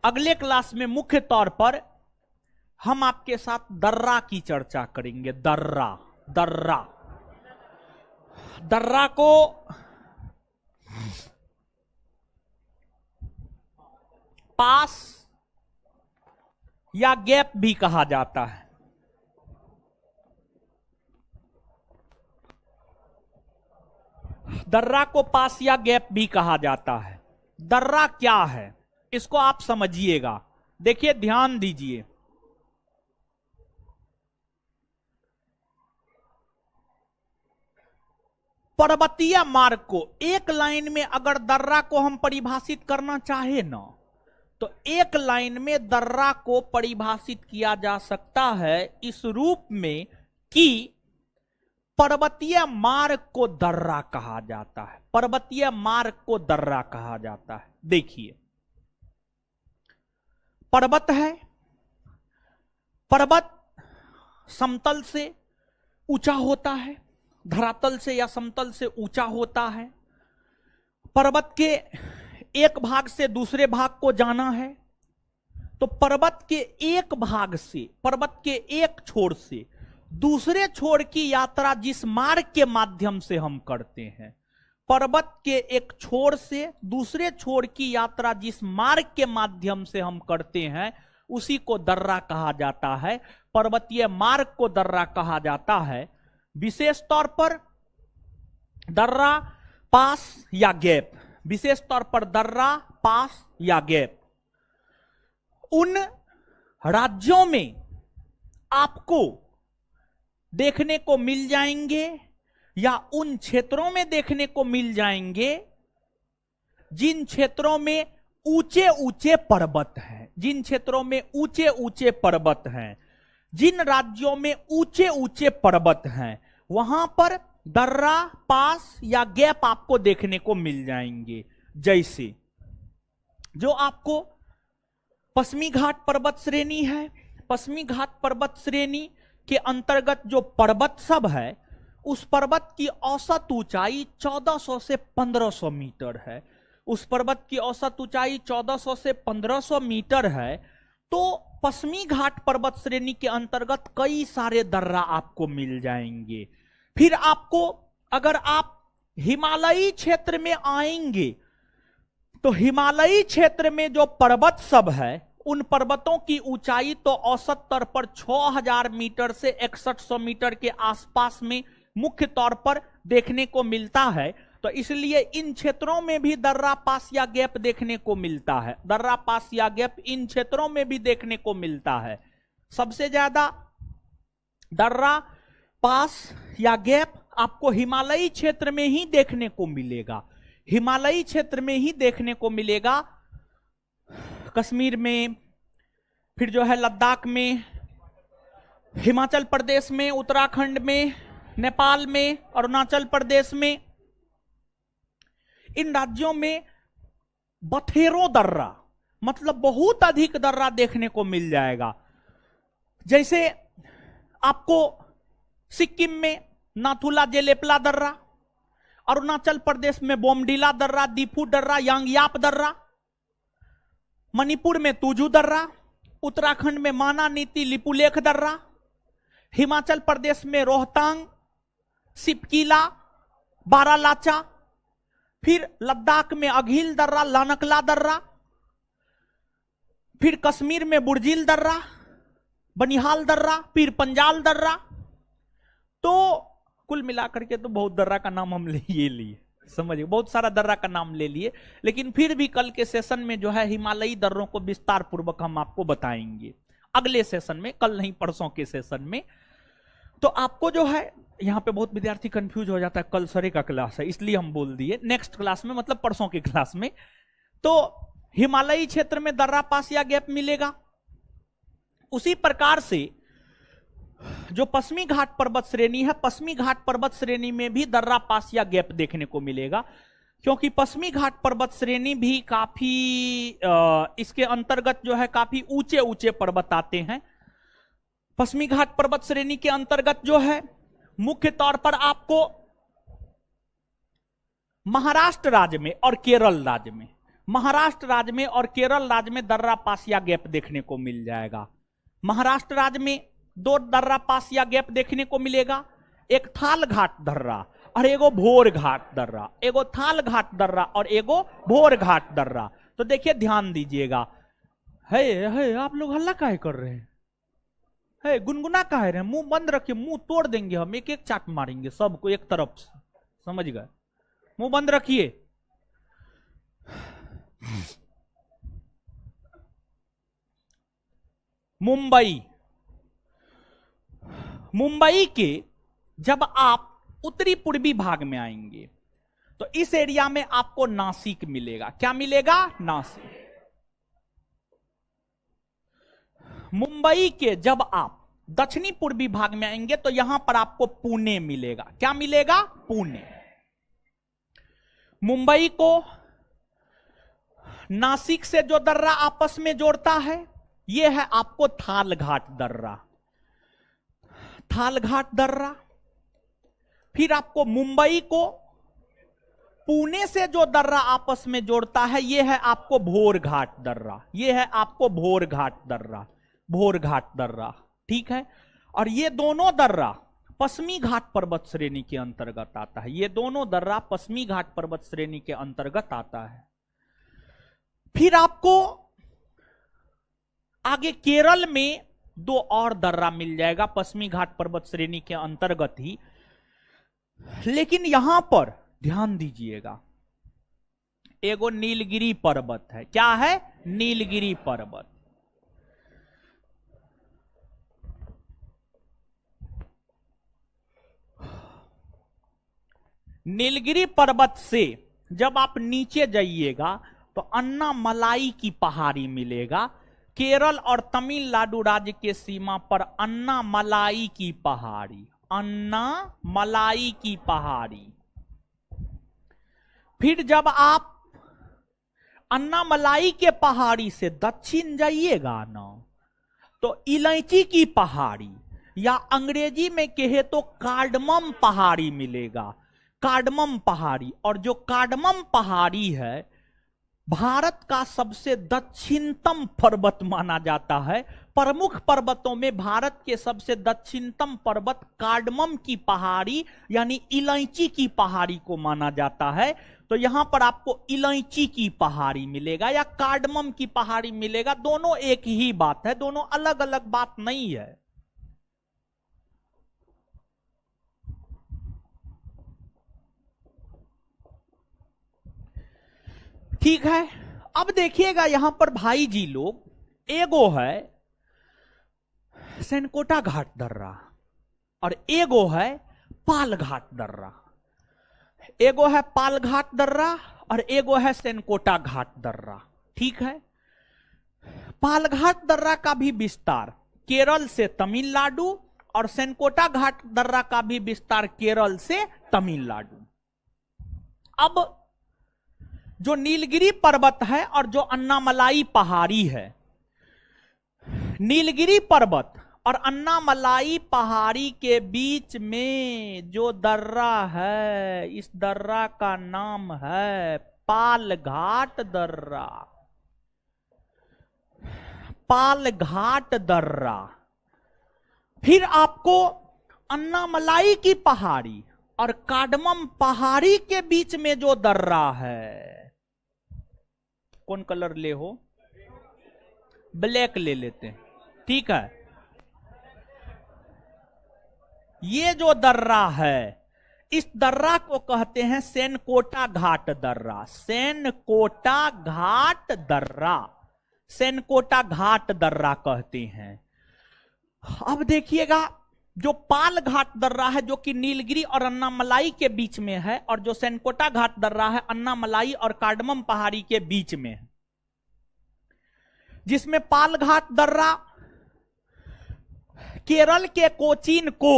अगले क्लास में मुख्य तौर पर हम आपके साथ दर्रा की चर्चा करेंगे। दर्रा को पास या गैप भी कहा जाता है। दर्रा को पास या गैप भी कहा जाता है। दर्रा क्या है इसको आप समझिएगा। देखिए ध्यान दीजिए, पर्वतीय मार्ग को एक लाइन में अगर दर्रा को हम परिभाषित करना चाहे ना, तो एक लाइन में दर्रा को परिभाषित किया जा सकता है इस रूप में कि पर्वतीय मार्ग को दर्रा कहा जाता है। पर्वतीय मार्ग को दर्रा कहा जाता है। देखिए पर्वत है, पर्वत समतल से ऊंचा होता है, धरातल से या समतल से ऊंचा होता है। पर्वत के एक भाग से दूसरे भाग को जाना है, तो पर्वत के एक भाग से, पर्वत के एक छोर से दूसरे छोर की यात्रा जिस मार्ग के माध्यम से हम करते हैं, पर्वत के एक छोर से दूसरे छोर की यात्रा जिस मार्ग के माध्यम से हम करते हैं उसी को दर्रा कहा जाता है। पर्वतीय मार्ग को दर्रा कहा जाता है। विशेष तौर पर दर्रा, पास या गैप, विशेष तौर पर दर्रा, पास या गैप उन राज्यों में आपको देखने को मिल जाएंगे या उन क्षेत्रों में देखने को मिल जाएंगे जिन क्षेत्रों में ऊंचे ऊंचे पर्वत हैं। जिन क्षेत्रों में ऊंचे ऊंचे पर्वत हैं, जिन राज्यों में ऊंचे ऊंचे पर्वत हैं, वहां पर दर्रा, पास या गैप आपको देखने को मिल जाएंगे। जैसे जो आपको पश्चिमी घाट पर्वत श्रेणी है, पश्चिमी घाट पर्वत श्रेणी के अंतर्गत जो पर्वत सब है, उस पर्वत की औसत ऊंचाई 1400 से 1500 मीटर है। उस पर्वत की औसत ऊंचाई 1400 से 1500 मीटर है। तो पश्चिमी घाट पर्वत श्रेणी के अंतर्गत कई सारे दर्रा आपको मिल जाएंगे। फिर आपको, अगर आप हिमालयी क्षेत्र में आएंगे, तो हिमालयी क्षेत्र में जो पर्वत सब है, उन पर्वतों की ऊंचाई तो औसत तौर पर 6000 मीटर से 6100 मीटर के आसपास में मुख्य तौर पर देखने को मिलता है। तो इसलिए इन क्षेत्रों में भी दर्रा, पास या गैप देखने को मिलता है। दर्रा, पास या गैप इन क्षेत्रों में भी देखने को मिलता है। सबसे ज्यादा दर्रा, पास या गैप आपको हिमालयी क्षेत्र में ही देखने को मिलेगा। हिमालयी क्षेत्र में ही देखने को मिलेगा। कश्मीर में, फिर जो है लद्दाख में, हिमाचल प्रदेश में, उत्तराखंड में, नेपाल में, अरुणाचल प्रदेश में, इन राज्यों में बथेरों दर्रा, मतलब बहुत अधिक दर्रा देखने को मिल जाएगा। जैसे आपको सिक्किम में नाथुला जेलेपला दर्रा, अरुणाचल प्रदेश में बोमडीला दर्रा, दीफू दर्रा, यांगयाप दर्रा, मणिपुर में तुजू दर्रा, उत्तराखंड में माना नीति लिपुलेख दर्रा, हिमाचल प्रदेश में रोहतांग, सिपकीला, बारालाचा, फिर लद्दाख में अघिल दर्रा, लानकला दर्रा, फिर कश्मीर में बुर्जिल दर्रा, बनिहाल दर्रा, पीर पंजाल दर्रा। तो कुल मिलाकर के तो बहुत दर्रा का नाम हम ले लिए, समझिए, बहुत सारा दर्रा का नाम ले लिए, लेकिन फिर भी कल के सेशन में जो है हिमालयी दर्रों को विस्तार पूर्वक हम आपको बताएंगे अगले सेशन में, कल नहीं परसों के सेशन में। तो आपको जो है यहाँ पे बहुत विद्यार्थी कंफ्यूज हो जाता है, कल सरे का क्लास है इसलिए हम बोल दिए नेक्स्ट क्लास में, मतलब परसों की क्लास में। तो हिमालयी क्षेत्र में दर्रा पास या गैप मिलेगा। उसी प्रकार से जो पश्चिमी घाट पर्वत श्रेणी है, पश्चिमी घाट पर्वत श्रेणी में भी दर्रा पास या गैप देखने को मिलेगा, क्योंकि पश्चिमी घाट पर्वत श्रेणी भी काफी इसके अंतर्गत जो है काफी ऊंचे ऊंचे पर्वत आते हैं। पश्चिमी घाट पर्वत श्रेणी के अंतर्गत जो है मुख्य तौर पर आपको महाराष्ट्र राज्य में और केरल राज्य में, महाराष्ट्र राज्य में और केरल राज्य में दर्रा पास या गैप देखने को मिल जाएगा। महाराष्ट्र राज्य में दो दर्रा पास या गैप देखने को मिलेगा, एक थाल घाट दर्रा और एगो भोर घाट दर्रा, एगो थाल घाट दर्रा और एगो भोर घाट दर्रा। तो देखिए ध्यान दीजिएगा, है आप लोग हल्ला काहे कर रहे हैं, है गुनगुना काहे रहे हैं, मुंह बंद रखिए, मुंह तोड़ देंगे हम, एक एक चाट मारेंगे सबको एक तरफ से, समझ गए, मुंह बंद रखिए। मुंबई, मुंबई के जब आप उत्तरी पूर्वी भाग में आएंगे तो इस एरिया में आपको नासिक मिलेगा। क्या मिलेगा? नासिक। मुंबई के जब आप दक्षिणी पूर्वी भाग में आएंगे तो यहां पर आपको पुणे मिलेगा। क्या मिलेगा? पुणे। मुंबई को नासिक से जो दर्रा आपस में जोड़ता है यह है आपको थाल घाट दर्रा, थाल घाट दर्रा। फिर आपको मुंबई को पुणे से जो दर्रा आपस में जोड़ता है यह है आपको भोर घाट दर्रा, यह है आपको भोर घाट दर्रा, भोर घाट दर्रा, ठीक है। और ये दोनों दर्रा पश्चिमी घाट पर्वत श्रेणी के अंतर्गत आता है, ये दोनों दर्रा पश्चिमी घाट पर्वत श्रेणी के अंतर्गत आता है। फिर आपको आगे केरल में दो और दर्रा मिल जाएगा पश्चिमी घाट पर्वत श्रेणी के अंतर्गत ही, लेकिन यहां पर ध्यान दीजिएगा, एगो नीलगिरी पर्वत है। क्या है? नीलगिरी पर्वत। नीलगिरी पर्वत से जब आप नीचे जाइएगा तो अन्नामलाई की पहाड़ी मिलेगा। केरल और तमिलनाडु राज्य के सीमा पर अन्नामलाई की पहाड़ी, अन्नामलाई की पहाड़ी। फिर जब आप अन्नामलाई के पहाड़ी से दक्षिण जाइएगा ना तो इलायची की पहाड़ी या अंग्रेजी में कहे तो कार्डमम पहाड़ी मिलेगा, कार्डमम पहाड़ी। और जो कार्डमम पहाड़ी है भारत का सबसे दक्षिणतम पर्वत माना जाता है। प्रमुख पर्वतों में भारत के सबसे दक्षिणतम पर्वत कार्डमम की पहाड़ी यानी इलायची की पहाड़ी को माना जाता है। तो यहां पर आपको इलायची की पहाड़ी मिलेगा या कार्डमम की पहाड़ी मिलेगा, दोनों एक ही बात है, दोनों अलग अलग बात नहीं है। ठीक है। अब देखिएगा यहां पर भाई जी लोग, एगो है सेनकोटा घाट दर्रा और एगो है पाल घाट दर्रा, एगो है पाल घाट दर्रा और एगो है सेनकोटा घाट दर्रा, ठीक है। पाल घाट दर्रा का भी विस्तार केरल से तमिलनाडु और सेनकोटा घाट दर्रा का भी विस्तार केरल से तमिलनाडु। अब जो नीलगिरी पर्वत है और जो अन्नामलाई पहाड़ी है, नीलगिरी पर्वत और अन्नामलाई पहाड़ी के बीच में जो दर्रा है, इस दर्रा का नाम है पाल घाट दर्रा, पाल घाट दर्रा। फिर आपको अन्नामलाई की पहाड़ी और कार्डमम पहाड़ी के बीच में जो दर्रा है, कौन कलर ले हो? ब्लैक ले लेते हैं, ठीक है। ये जो दर्रा है, इस दर्रा को कहते हैं सेनकोटा घाट दर्रा। सेनकोटा घाट दर्रा, सेनकोटा घाट दर्रा कहते हैं। अब देखिएगा, जो पाल घाट दर्रा है जो कि नीलगिरी और अन्नामलाई के बीच में है, और जो सेनकोटा घाट दर्रा है अन्नामलाई और कार्डमम पहाड़ी के बीच में है, जिसमें पाल घाट दर्रा केरल के कोचीन को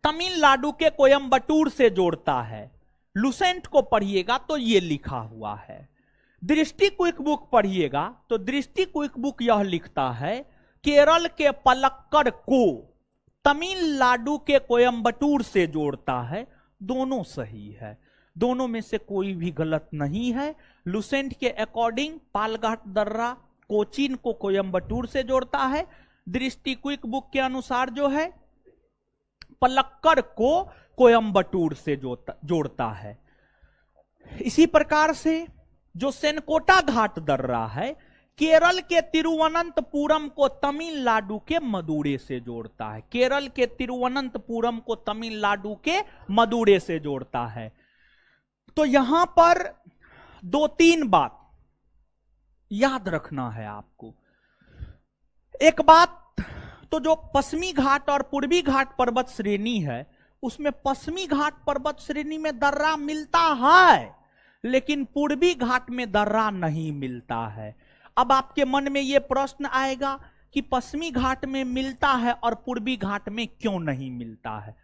तमिलनाडु के कोयम्बटूर से जोड़ता है। लुसेंट को पढ़िएगा तो ये लिखा हुआ है। दृष्टि क्विक बुक पढ़िएगा तो दृष्टि क्विक बुक यह लिखता है केरल के पलक्कड़ को तमिलनाडु के कोयम्बटूर से जोड़ता है। दोनों सही है, दोनों में से कोई भी गलत नहीं है। लुसेंट के अकॉर्डिंग पालघाट दर्रा कोचीन को कोयम्बटूर से जोड़ता है। दृष्टि क्विक बुक के अनुसार जो है पलक्कड़ को कोयम्बटूर से जोड़ता है। इसी प्रकार से जो सेनकोटा घाट दर्रा है केरल के तिरुवनंतपुरम को तमिलनाडु के मदुरै से जोड़ता है। केरल के तिरुवनंतपुरम को तमिलनाडु के मदुरै से जोड़ता है। तो यहां पर 2-3 बात याद रखना है आपको। एक बात तो जो पश्चिमी घाट और पूर्वी घाट पर्वत श्रेणी है, उसमें पश्चिमी घाट पर्वत श्रेणी में दर्रा मिलता है, लेकिन पूर्वी घाट में दर्रा नहीं मिलता है। अब आपके मन में यह प्रश्न आएगा कि पश्चिमी घाट में मिलता है और पूर्वी घाट में क्यों नहीं मिलता है।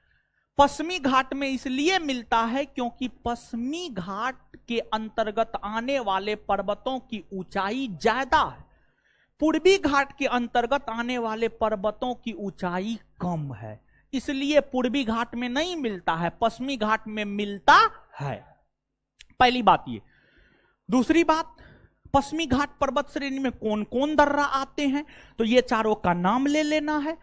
पश्चिमी घाट में इसलिए मिलता है क्योंकि पश्चिमी घाट के अंतर्गत आने वाले पर्वतों की ऊंचाई ज्यादा है, पूर्वी घाट के अंतर्गत आने वाले पर्वतों की ऊंचाई कम है, इसलिए पूर्वी घाट में नहीं मिलता है, पश्चिमी घाट में मिलता है। पहली बात ये। दूसरी बात, पश्चिमी घाट पर्वत श्रेणी में कौन कौन दर्रा आते हैं, तो ये चारों का नाम ले लेना है।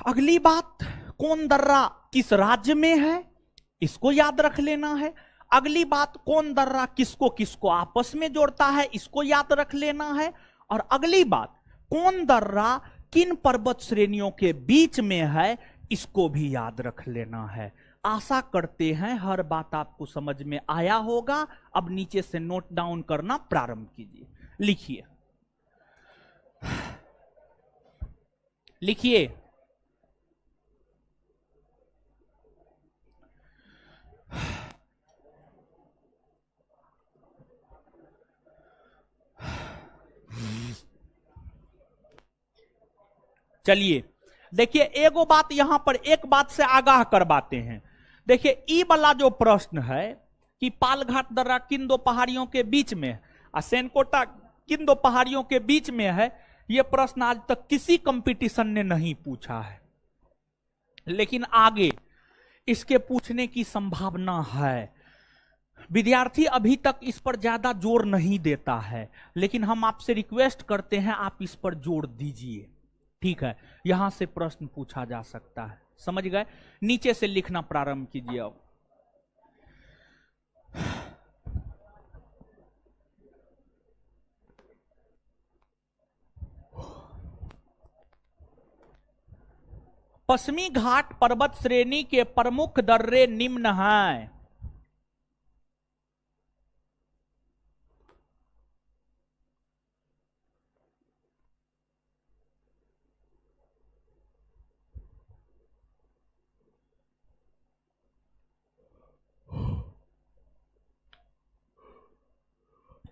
अगली बात, कौन दर्रा किस राज्य में है, इसको याद रख लेना है। अगली बात, कौन दर्रा किसको किसको आपस में जोड़ता है, इसको याद रख लेना है। और अगली बात, कौन दर्रा किन पर्वत श्रेणियों के बीच में है, इसको भी याद रख लेना है। आशा करते हैं हर बात आपको समझ में आया होगा। अब नीचे से नोट डाउन करना प्रारंभ कीजिए। लिखिए लिखिए। चलिए देखिए, एगो बात यहां पर एक बात से आगाह करवाते हैं। देखिए, ई वाला जो प्रश्न है कि पालघाट दर्रा किन दो पहाड़ियों के बीच में है और सेनकोटा किन दो पहाड़ियों के बीच में है, यह प्रश्न आज तक किसी कंपटीशन ने नहीं पूछा है, लेकिन आगे इसके पूछने की संभावना है। विद्यार्थी अभी तक इस पर ज्यादा जोर नहीं देता है, लेकिन हम आपसे रिक्वेस्ट करते हैं आप इस पर जोर दीजिए। ठीक है, यहां से प्रश्न पूछा जा सकता है, समझ गए। नीचे से लिखना प्रारंभ कीजिए। अब पश्चिमी घाट पर्वत श्रेणी के प्रमुख दर्रे निम्न हैं।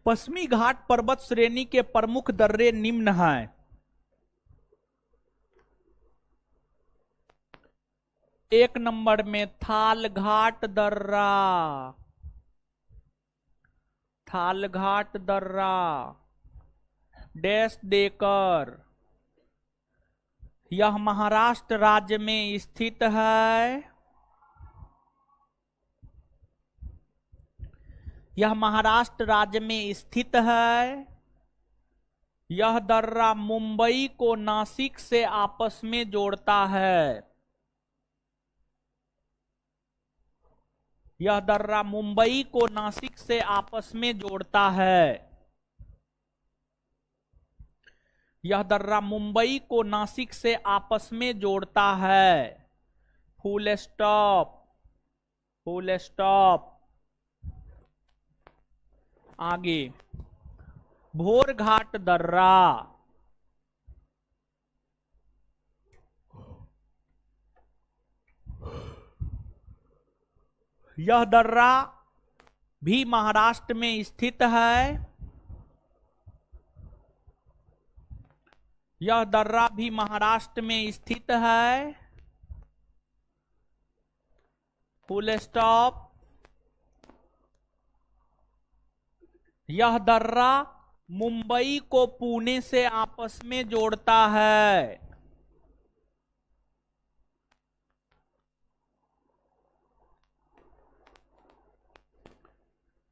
पश्चिमी घाट पर्वत श्रेणी के प्रमुख दर्रे निम्न हैं। एक नंबर में थालघाट दर्रा, थालघाट दर्रा डैश देकर यह महाराष्ट्र राज्य में स्थित है। यह महाराष्ट्र राज्य में स्थित है। यह दर्रा मुंबई को नासिक से आपस में जोड़ता है। यह दर्रा मुंबई को नासिक से आपस में जोड़ता है। यह दर्रा मुंबई को नासिक से आपस में जोड़ता है। Full stop, full stop. आगे भोर घाट दर्रा, यह दर्रा भी महाराष्ट्र में स्थित है, यह दर्रा भी महाराष्ट्र में स्थित है, फुल स्टॉप। यह दर्रा मुंबई को पुणे से आपस में जोड़ता है,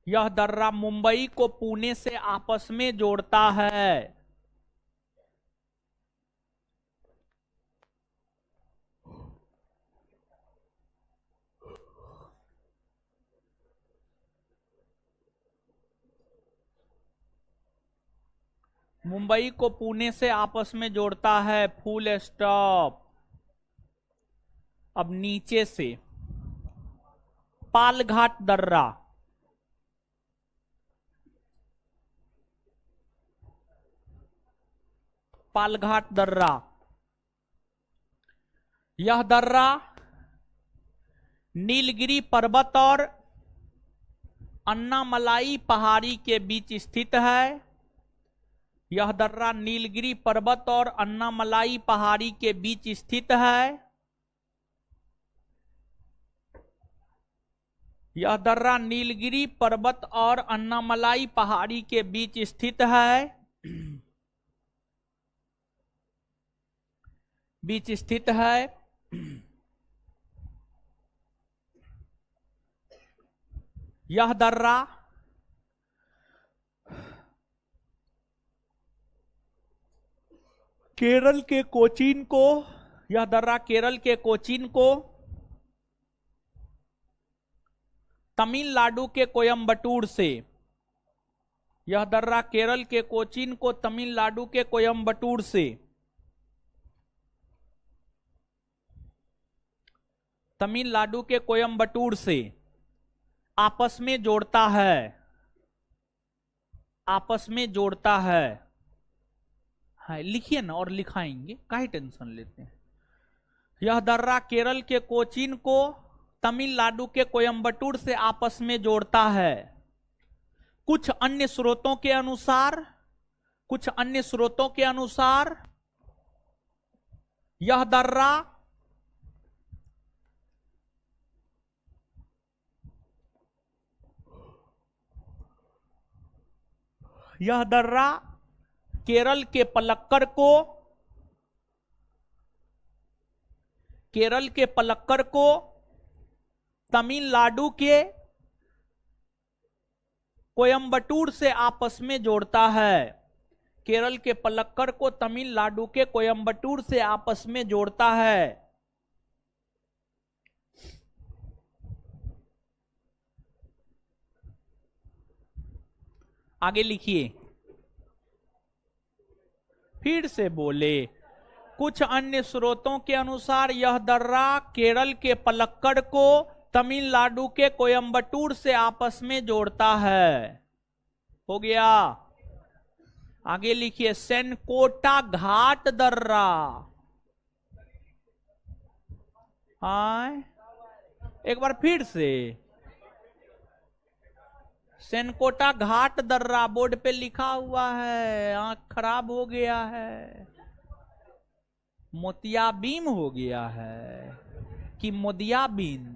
यह दर्रा मुंबई को पुणे से आपस में जोड़ता है। मुंबई को पुणे से आपस में जोड़ता है, फुल स्टॉप। अब नीचे से पालघाट दर्रा, पालघाट दर्रा, यह दर्रा नीलगिरी पर्वत और अन्नामलाई पहाड़ी के बीच स्थित है, यह दर्रा नीलगिरी पर्वत और अन्नामलाई पहाड़ी के बीच स्थित है, यह दर्रा नीलगिरी पर्वत और अन्नामलाई पहाड़ी के बीच स्थित है, बीच स्थित है। यह दर्रा केरल के कोचीन को, यह दर्रा केरल के कोचीन को तमिलनाडु के कोयम्बटूर से, यह दर्रा केरल के कोचीन को तमिलनाडु के कोयम्बटूर से, तमिलनाडु के कोयम्बटूर से आपस में जोड़ता है, आपस में जोड़ता है। लिखिए ना, और लिखाएंगे, काहे टेंशन लेते हैं। यह दर्रा केरल के कोचीन को तमिलनाडु के कोयम्बटूर से आपस में जोड़ता है। कुछ अन्य स्रोतों के अनुसार, कुछ अन्य स्रोतों के अनुसार यह दर्रा केरल के पलक्कड़ को, केरल के पलक्कड़ को तमिलनाडु के कोयम्बटूर से आपस में जोड़ता है, केरल के पलक्कड़ को तमिलनाडु के कोयम्बटूर से आपस में जोड़ता है। आगे लिखिए, फिर से बोले। कुछ अन्य स्रोतों के अनुसार यह दर्रा केरल के पलक्कड़ को तमिलनाडु के कोयम्बटूर से आपस में जोड़ता है। हो गया। आगे लिखिए, सेनकोटा घाट दर्रा। एक बार फिर से, सेनकोटा घाट दर्रा बोर्ड पे लिखा हुआ है, आंख खराब हो गया है, मोतियाबीन हो गया है कि मोदियाबीन?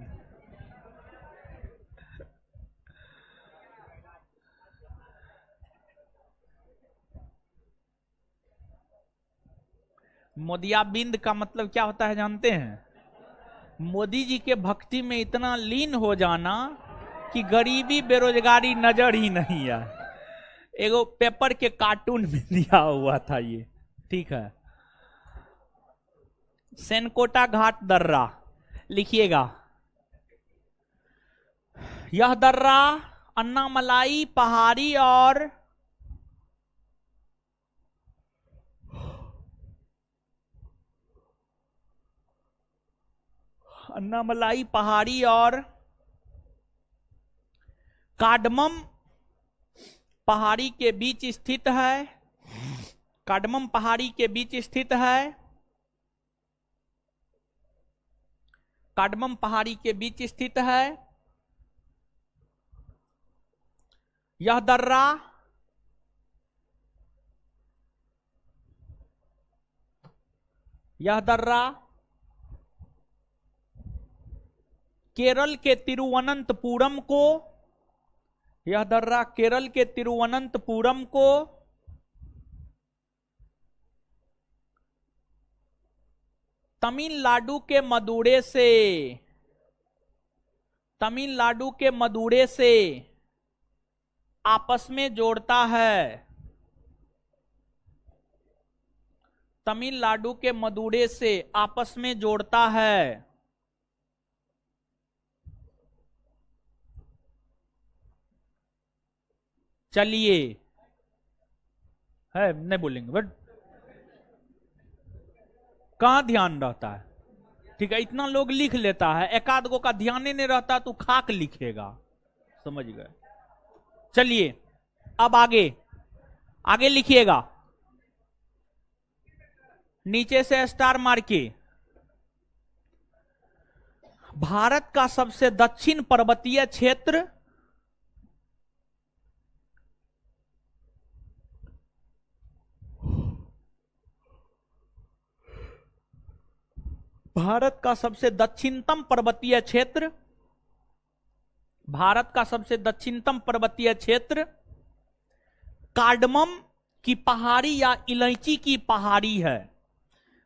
मोदियाबिंद का मतलब क्या होता है जानते हैं? मोदी जी के भक्ति में इतना लीन हो जाना कि गरीबी बेरोजगारी नजर ही नहीं आए। एगो पेपर के कार्टून में दिया हुआ था ये, ठीक है। सेनकोटा घाट दर्रा लिखिएगा। यह दर्रा अन्नामलाई पहाड़ी और अन्नामलाई पहाड़ी और कार्डमम पहाड़ी के बीच स्थित है। कार्डमम पहाड़ी के बीच स्थित है। कार्डमम पहाड़ी के बीच स्थित है। यह दर्रा केरल के तिरुवनंतपुरम को, यह दर्रा केरल के तिरुवनंतपुरम को तमिलनाडु के मदुरै से आपस में जोड़ता है। तमिलनाडु के मदुरै से आपस में जोड़ता है। चलिए, है नहीं बोलेंगे बट कहां ध्यान रहता है। ठीक है, इतना लोग लिख लेता है, एक आध गो का ध्यान ही नहीं रहता तो खाक लिखेगा, समझ गए। चलिए अब आगे लिखिएगा, नीचे से स्टार मार के। भारत का सबसे दक्षिण पर्वतीय क्षेत्र, भारत का सबसे दक्षिणतम पर्वतीय क्षेत्र, भारत का सबसे दक्षिणतम पर्वतीय क्षेत्र कार्डमम की पहाड़ी या इलायची की पहाड़ी है।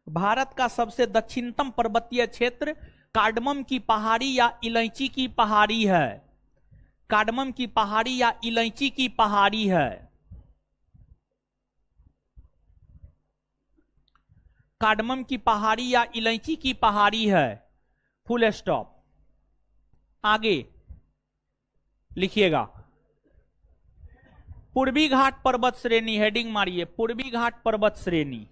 भारत का सबसे दक्षिणतम पर्वतीय क्षेत्र कार्डमम की पहाड़ी या इलायची की पहाड़ी है। कार्डमम की पहाड़ी या इलायची की पहाड़ी है। कार्डमम की पहाड़ी या इलायची की पहाड़ी है। Full stop. आगे लिखिएगा, पूर्वी घाट पर्वत श्रेणी, हेडिंग मारिए, पूर्वी घाट पर्वत श्रेणी।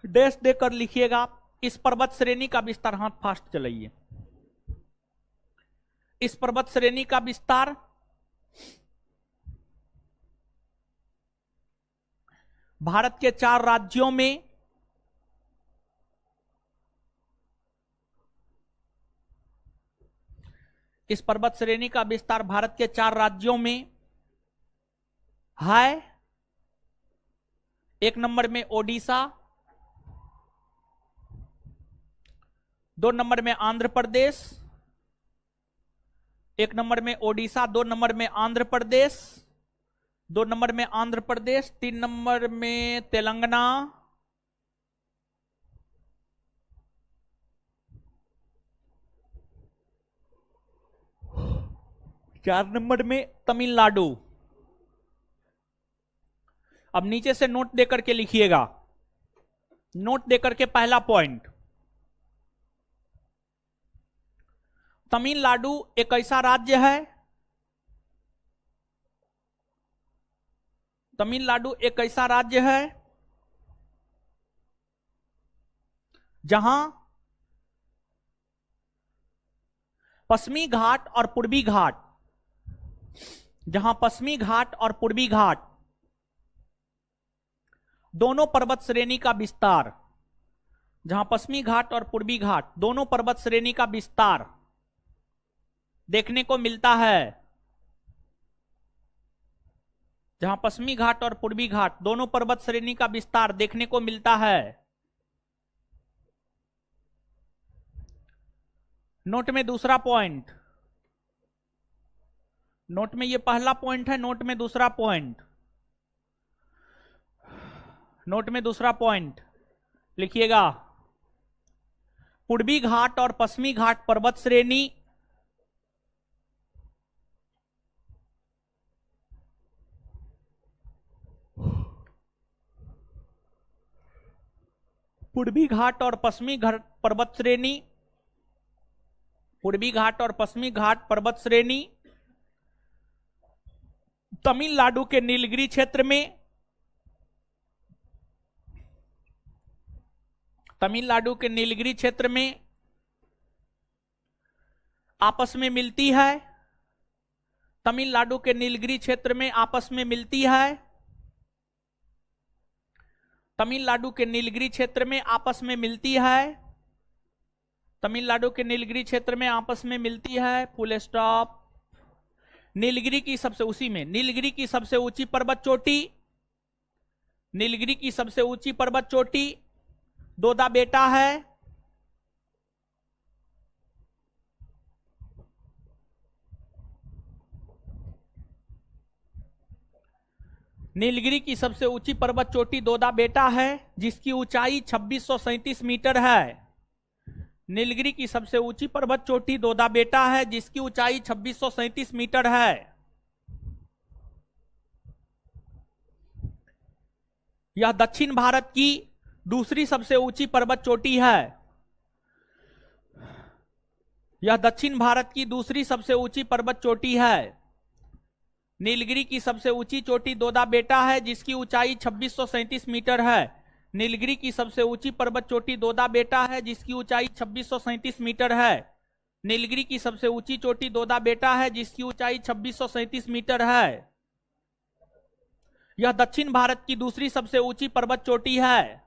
डैश देकर लिखिएगा। इस पर्वत श्रेणी का विस्तार, हाथ फास्ट चलाइए। इस पर्वत श्रेणी का विस्तार भारत के 4 राज्यों में इस पर्वत श्रेणी का विस्तार भारत के 4 राज्यों में है। 1 नंबर में ओडिशा, 2 नंबर में आंध्र प्रदेश, 1 नंबर में ओडिशा, 2 नंबर में आंध्र प्रदेश, 2 नंबर में आंध्र प्रदेश, 3 नंबर में तेलंगाना, 4 नंबर में तमिलनाडु। अब नीचे से नोट देकर के लिखिएगा। नोट देकर के पहला पॉइंट, तमिलनाडु एक ऐसा राज्य है, तमिलनाडु एक ऐसा राज्य है जहां पश्चिमी घाट और पूर्वी घाट, जहां पश्चिमी घाट और पूर्वी घाट दोनों पर्वत श्रेणी का विस्तार, जहां पश्चिमी घाट और पूर्वी घाट दोनों पर्वत श्रेणी का विस्तार देखने को मिलता है, जहां पश्चिमी घाट और पूर्वी घाट दोनों पर्वत श्रेणी का विस्तार देखने को मिलता है। नोट में दूसरा पॉइंट, नोट में ये पहला पॉइंट है, नोट में दूसरा पॉइंट, नोट में दूसरा पॉइंट लिखिएगा, पूर्वी घाट और पश्चिमी घाट पर्वत श्रेणी पूर्वी घाट और पश्चिमी घाट पर्वत श्रेणी, पूर्वी घाट और पश्चिमी घाट पर्वत श्रेणी तमिलनाडु के नीलगिरी क्षेत्र में, तमिलनाडु के नीलगिरी क्षेत्र में आपस में मिलती है, तमिलनाडु के नीलगिरी क्षेत्र में आपस में मिलती है, तमिलनाडु के नीलगिरी क्षेत्र में आपस में मिलती है, तमिलनाडु के नीलगिरी क्षेत्र में आपस में मिलती है, फुल स्टॉप। नीलगिरी की सबसे, उसी में नीलगिरी की सबसे ऊंची पर्वत चोटी, नीलगिरी की सबसे ऊंची पर्वत चोटी दोदा बेटा है, नीलगिरी की सबसे ऊंची पर्वत चोटी दोदा बेटा है जिसकी ऊंचाई 2637 मीटर है। नीलगिरी की सबसे ऊंची पर्वत चोटी दोदा बेटा है जिसकी ऊंचाई 2637 मीटर है। यह दक्षिण भारत की दूसरी सबसे ऊंची पर्वत चोटी है। यह दक्षिण भारत की दूसरी सबसे ऊंची पर्वत चोटी है। नीलगिरी की सबसे ऊंची चोटी दोदा बेटा है जिसकी ऊंचाई 2637 मीटर है। नीलगिरी की सबसे ऊंची पर्वत चोटी दोदा बेटा है जिसकी ऊंचाई 2637 मीटर है। नीलगिरी की सबसे ऊंची चोटी दोदा बेटा है जिसकी ऊंचाई 2637 मीटर है। यह दक्षिण भारत की दूसरी सबसे ऊंची पर्वत चोटी है।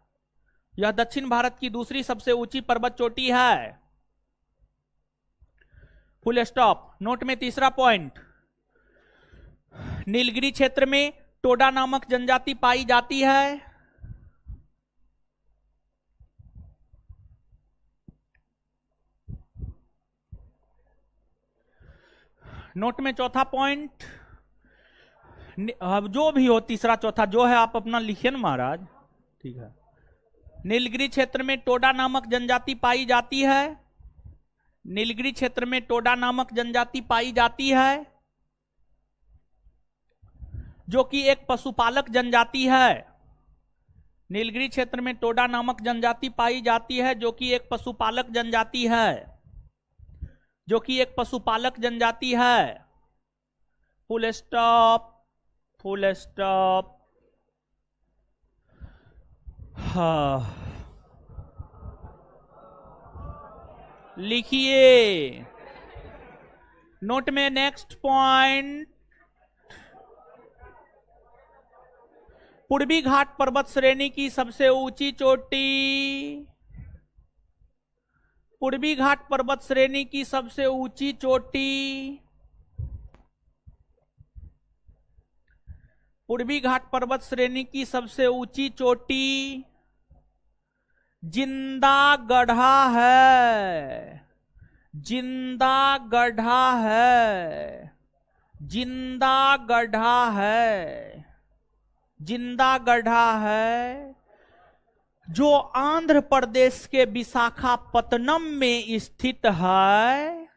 यह दक्षिण भारत की दूसरी सबसे ऊंची पर्वत चोटी है। Full stop. नोट में तीसरा पॉइंट, नीलगिरी क्षेत्र में टोडा नामक जनजाति पाई जाती है। नोट में चौथा पॉइंट, जो भी हो, तीसरा चौथा जो है आप अपना लिखिए ना महाराज, ठीक है। नीलगिरी क्षेत्र में टोडा नामक जनजाति पाई जाती है। नीलगिरी क्षेत्र में टोडा नामक जनजाति पाई जाती है जो कि एक पशुपालक जनजाति है। नीलगिरी क्षेत्र में टोडा नामक जनजाति पाई जाती है जो कि एक पशुपालक जनजाति है, जो कि एक पशुपालक जनजाति है। Full stop, full stop. हाँ, लिखिए। नोट में नेक्स्ट पॉइंट, पूर्वी घाट पर्वत श्रेणी की सबसे ऊंची चोटी, पूर्वी घाट पर्वत श्रेणी की सबसे ऊंची चोटी, पूर्वी घाट पर्वत श्रेणी की सबसे ऊंची चोटी जिंदा गढ़ा है। जिंदा गढ़ा है। जिंदा गढ़ा है। जिंदा गढ़ा है जो आंध्र प्रदेश के विशाखापत्तनम में स्थित है,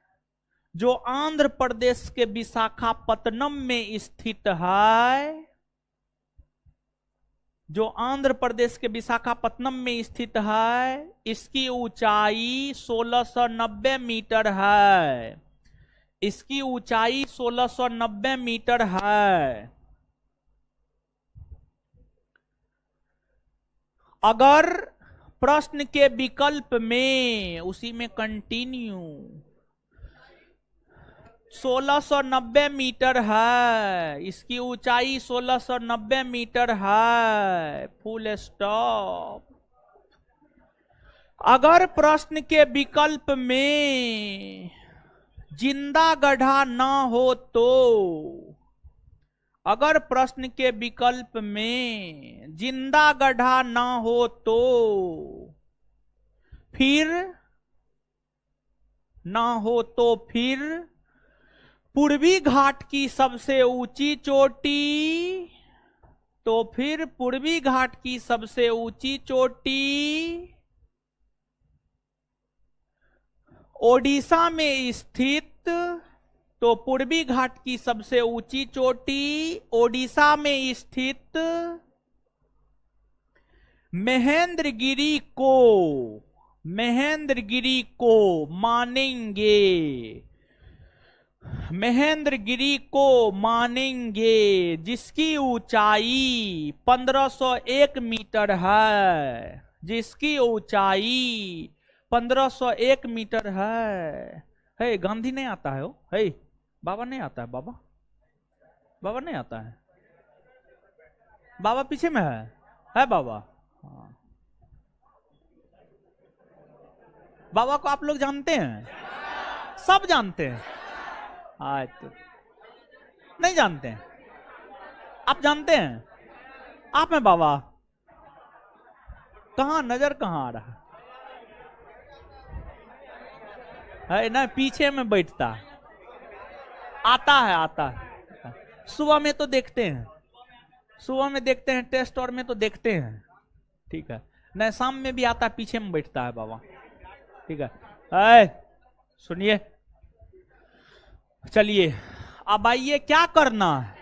जो आंध्र प्रदेश के विशाखापत्तनम में स्थित है, जो आंध्र प्रदेश के विशाखापत्तनम में स्थित है। इसकी ऊंचाई 1690 मीटर है। इसकी ऊंचाई 1690 मीटर है। अगर प्रश्न के विकल्प में, उसी में कंटिन्यू, 1690 मीटर है, इसकी ऊंचाई 1690 मीटर है। Full stop. अगर प्रश्न के विकल्प में जिंदा गढ़ा ना हो तो, अगर प्रश्न के विकल्प में जिंदा गढ़ा ना हो तो फिर, ना हो तो फिर पूर्वी घाट की सबसे ऊंची चोटी, तो फिर पूर्वी घाट की सबसे ऊंची चोटी ओडिशा में स्थित, तो पूर्वी घाट की सबसे ऊंची चोटी ओडिशा में स्थित महेंद्रगिरी को, महेंद्रगिरी को मानेंगे। महेंद्रगिरी को मानेंगे जिसकी ऊंचाई 1501 मीटर है, जिसकी ऊंचाई 1501 मीटर है। गांधी नहीं आता है वो, है बाबा नहीं आता है, बाबा नहीं आता है, बाबा पीछे में है बाबा। हाँ। बाबा को आप लोग जानते हैं, सब जानते हैं। आज तो नहीं जानते हैं, आप जानते हैं? आप में बाबा कहां, नजर कहां आ रहा है ना? पीछे में बैठता है, आता है। सुबह में तो देखते हैं, सुबह में देखते हैं, टेस्ट और में तो देखते हैं, ठीक है ना? शाम में भी आता है, पीछे में बैठता है बाबा, ठीक है। सुनिए, चलिए अब आइए, क्या करना है?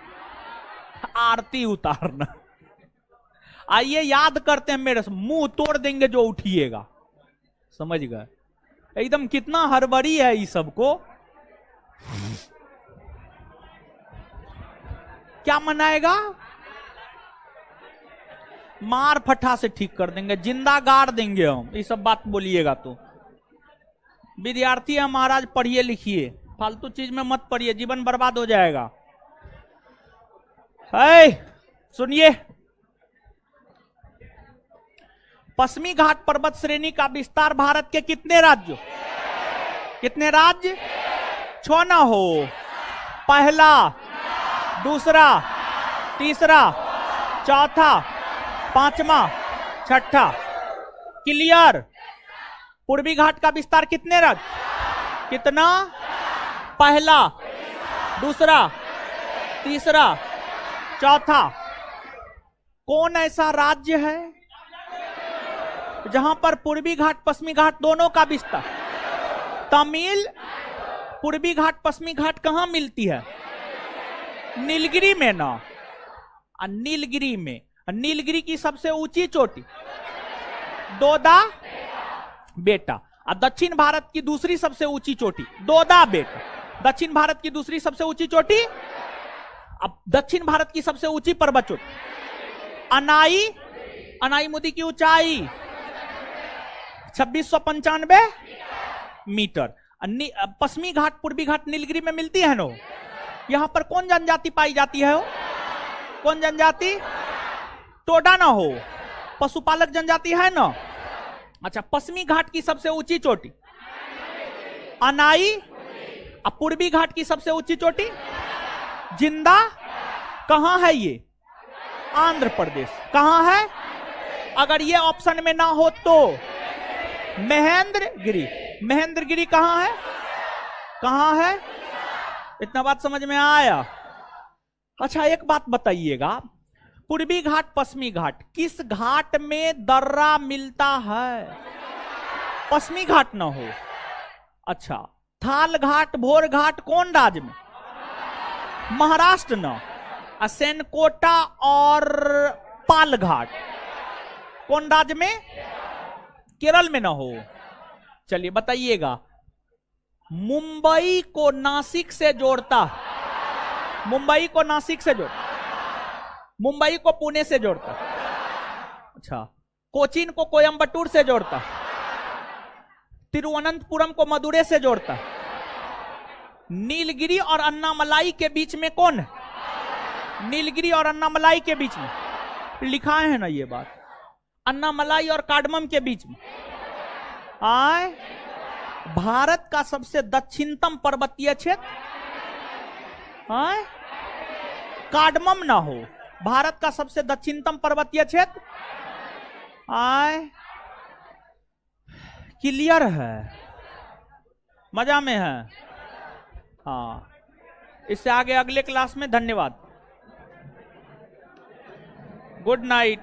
आरती उतारना। आइए याद करते हैं, मेरे से मुंह तोड़ देंगे जो उठिएगा, समझ गए? एकदम कितना हड़बड़ी है इस सबको। क्या मनाएगा? मार फटा से ठीक कर देंगे, जिंदा गाड़ देंगे हम, ये सब बात बोलिएगा तो। विद्यार्थी है महाराज, पढ़िए लिखिए, फालतू चीज में मत पढ़िए, जीवन बर्बाद हो जाएगा। है सुनिए, पश्चिमी घाट पर्वत श्रेणी का विस्तार भारत के कितने राज्यों, कितने राज्य? 6 ना हो, पहला, दूसरा, तीसरा, चौथा, पांचवा, छठा। क्लियर? पूर्वी घाट का विस्तार कितने राज्य, कितना? पहला, दूसरा, तीसरा, चौथा। कौन ऐसा राज्य है जहां पर पूर्वी घाट पश्चिमी घाट दोनों का विस्तार? तमिल। पूर्वी घाट पश्चिमी घाट कहां मिलती है? नीलगिरी में ना, नीलगिरी में। नीलगिरी की सबसे ऊंची चोटी दोदा बेटा, और दक्षिण भारत की दूसरी सबसे ऊंची चोटी दोदा बेटा। दक्षिण भारत की दूसरी सबसे ऊंची चोटी, अब दक्षिण भारत की सबसे ऊंची पर्वत चोटी अनाई, अनाई मुदी की ऊंचाई 2695 मीटर। पश्चिमी घाट पूर्वी घाट नीलगिरी में मिलती है नो। यहां पर कौन जनजाति पाई जाती है? कौन जनजाति? टोडा ना हो, पशुपालक जनजाति है ना। अच्छा, पश्चिमी घाट की सबसे ऊंची चोटी अनाई, अब पूर्वी घाट की सबसे ऊंची चोटी जिंदा। कहां है ये? आंध्र प्रदेश। कहां है? अगर ये ऑप्शन में ना हो तो महेंद्रगिरी। महेंद्रगिरी कहां है? कहां है? इतना बात समझ में आया? अच्छा, एक बात बताइएगा, पूर्वी घाट पश्चिमी घाट, किस घाट में दर्रा मिलता है? पश्चिमी घाट ना हो। अच्छा, थाल घाट, भोर घाट कौन राज्य में? महाराष्ट्र ना। असेनकोटा और पाल घाट कौन राज्य में? केरल में ना हो। चलिए बताइएगा, मुंबई को नासिक से जोड़ता, मुंबई को नासिक से जोड़ता, मुंबई को पुणे से जोड़ता, अच्छा, कोचीन को कोयंबटूर से जोड़ता, तिरुवनंतपुरम को मदुरै से जोड़ता, नीलगिरी और अन्नामलाई के बीच में कौन है? नीलगिरी और अन्नामलाई के बीच में लिखाए हैं ना ये बात, अन्नामलाई और कार्डमम के बीच में। आए, भारत का सबसे दक्षिणतम पर्वतीय क्षेत्र आए, कार्डमम ना हो, भारत का सबसे दक्षिणतम पर्वतीय क्षेत्र आए। क्लियर है? मजा में है? हाँ, इससे आगे अगले क्लास में। धन्यवाद, गुड नाइट।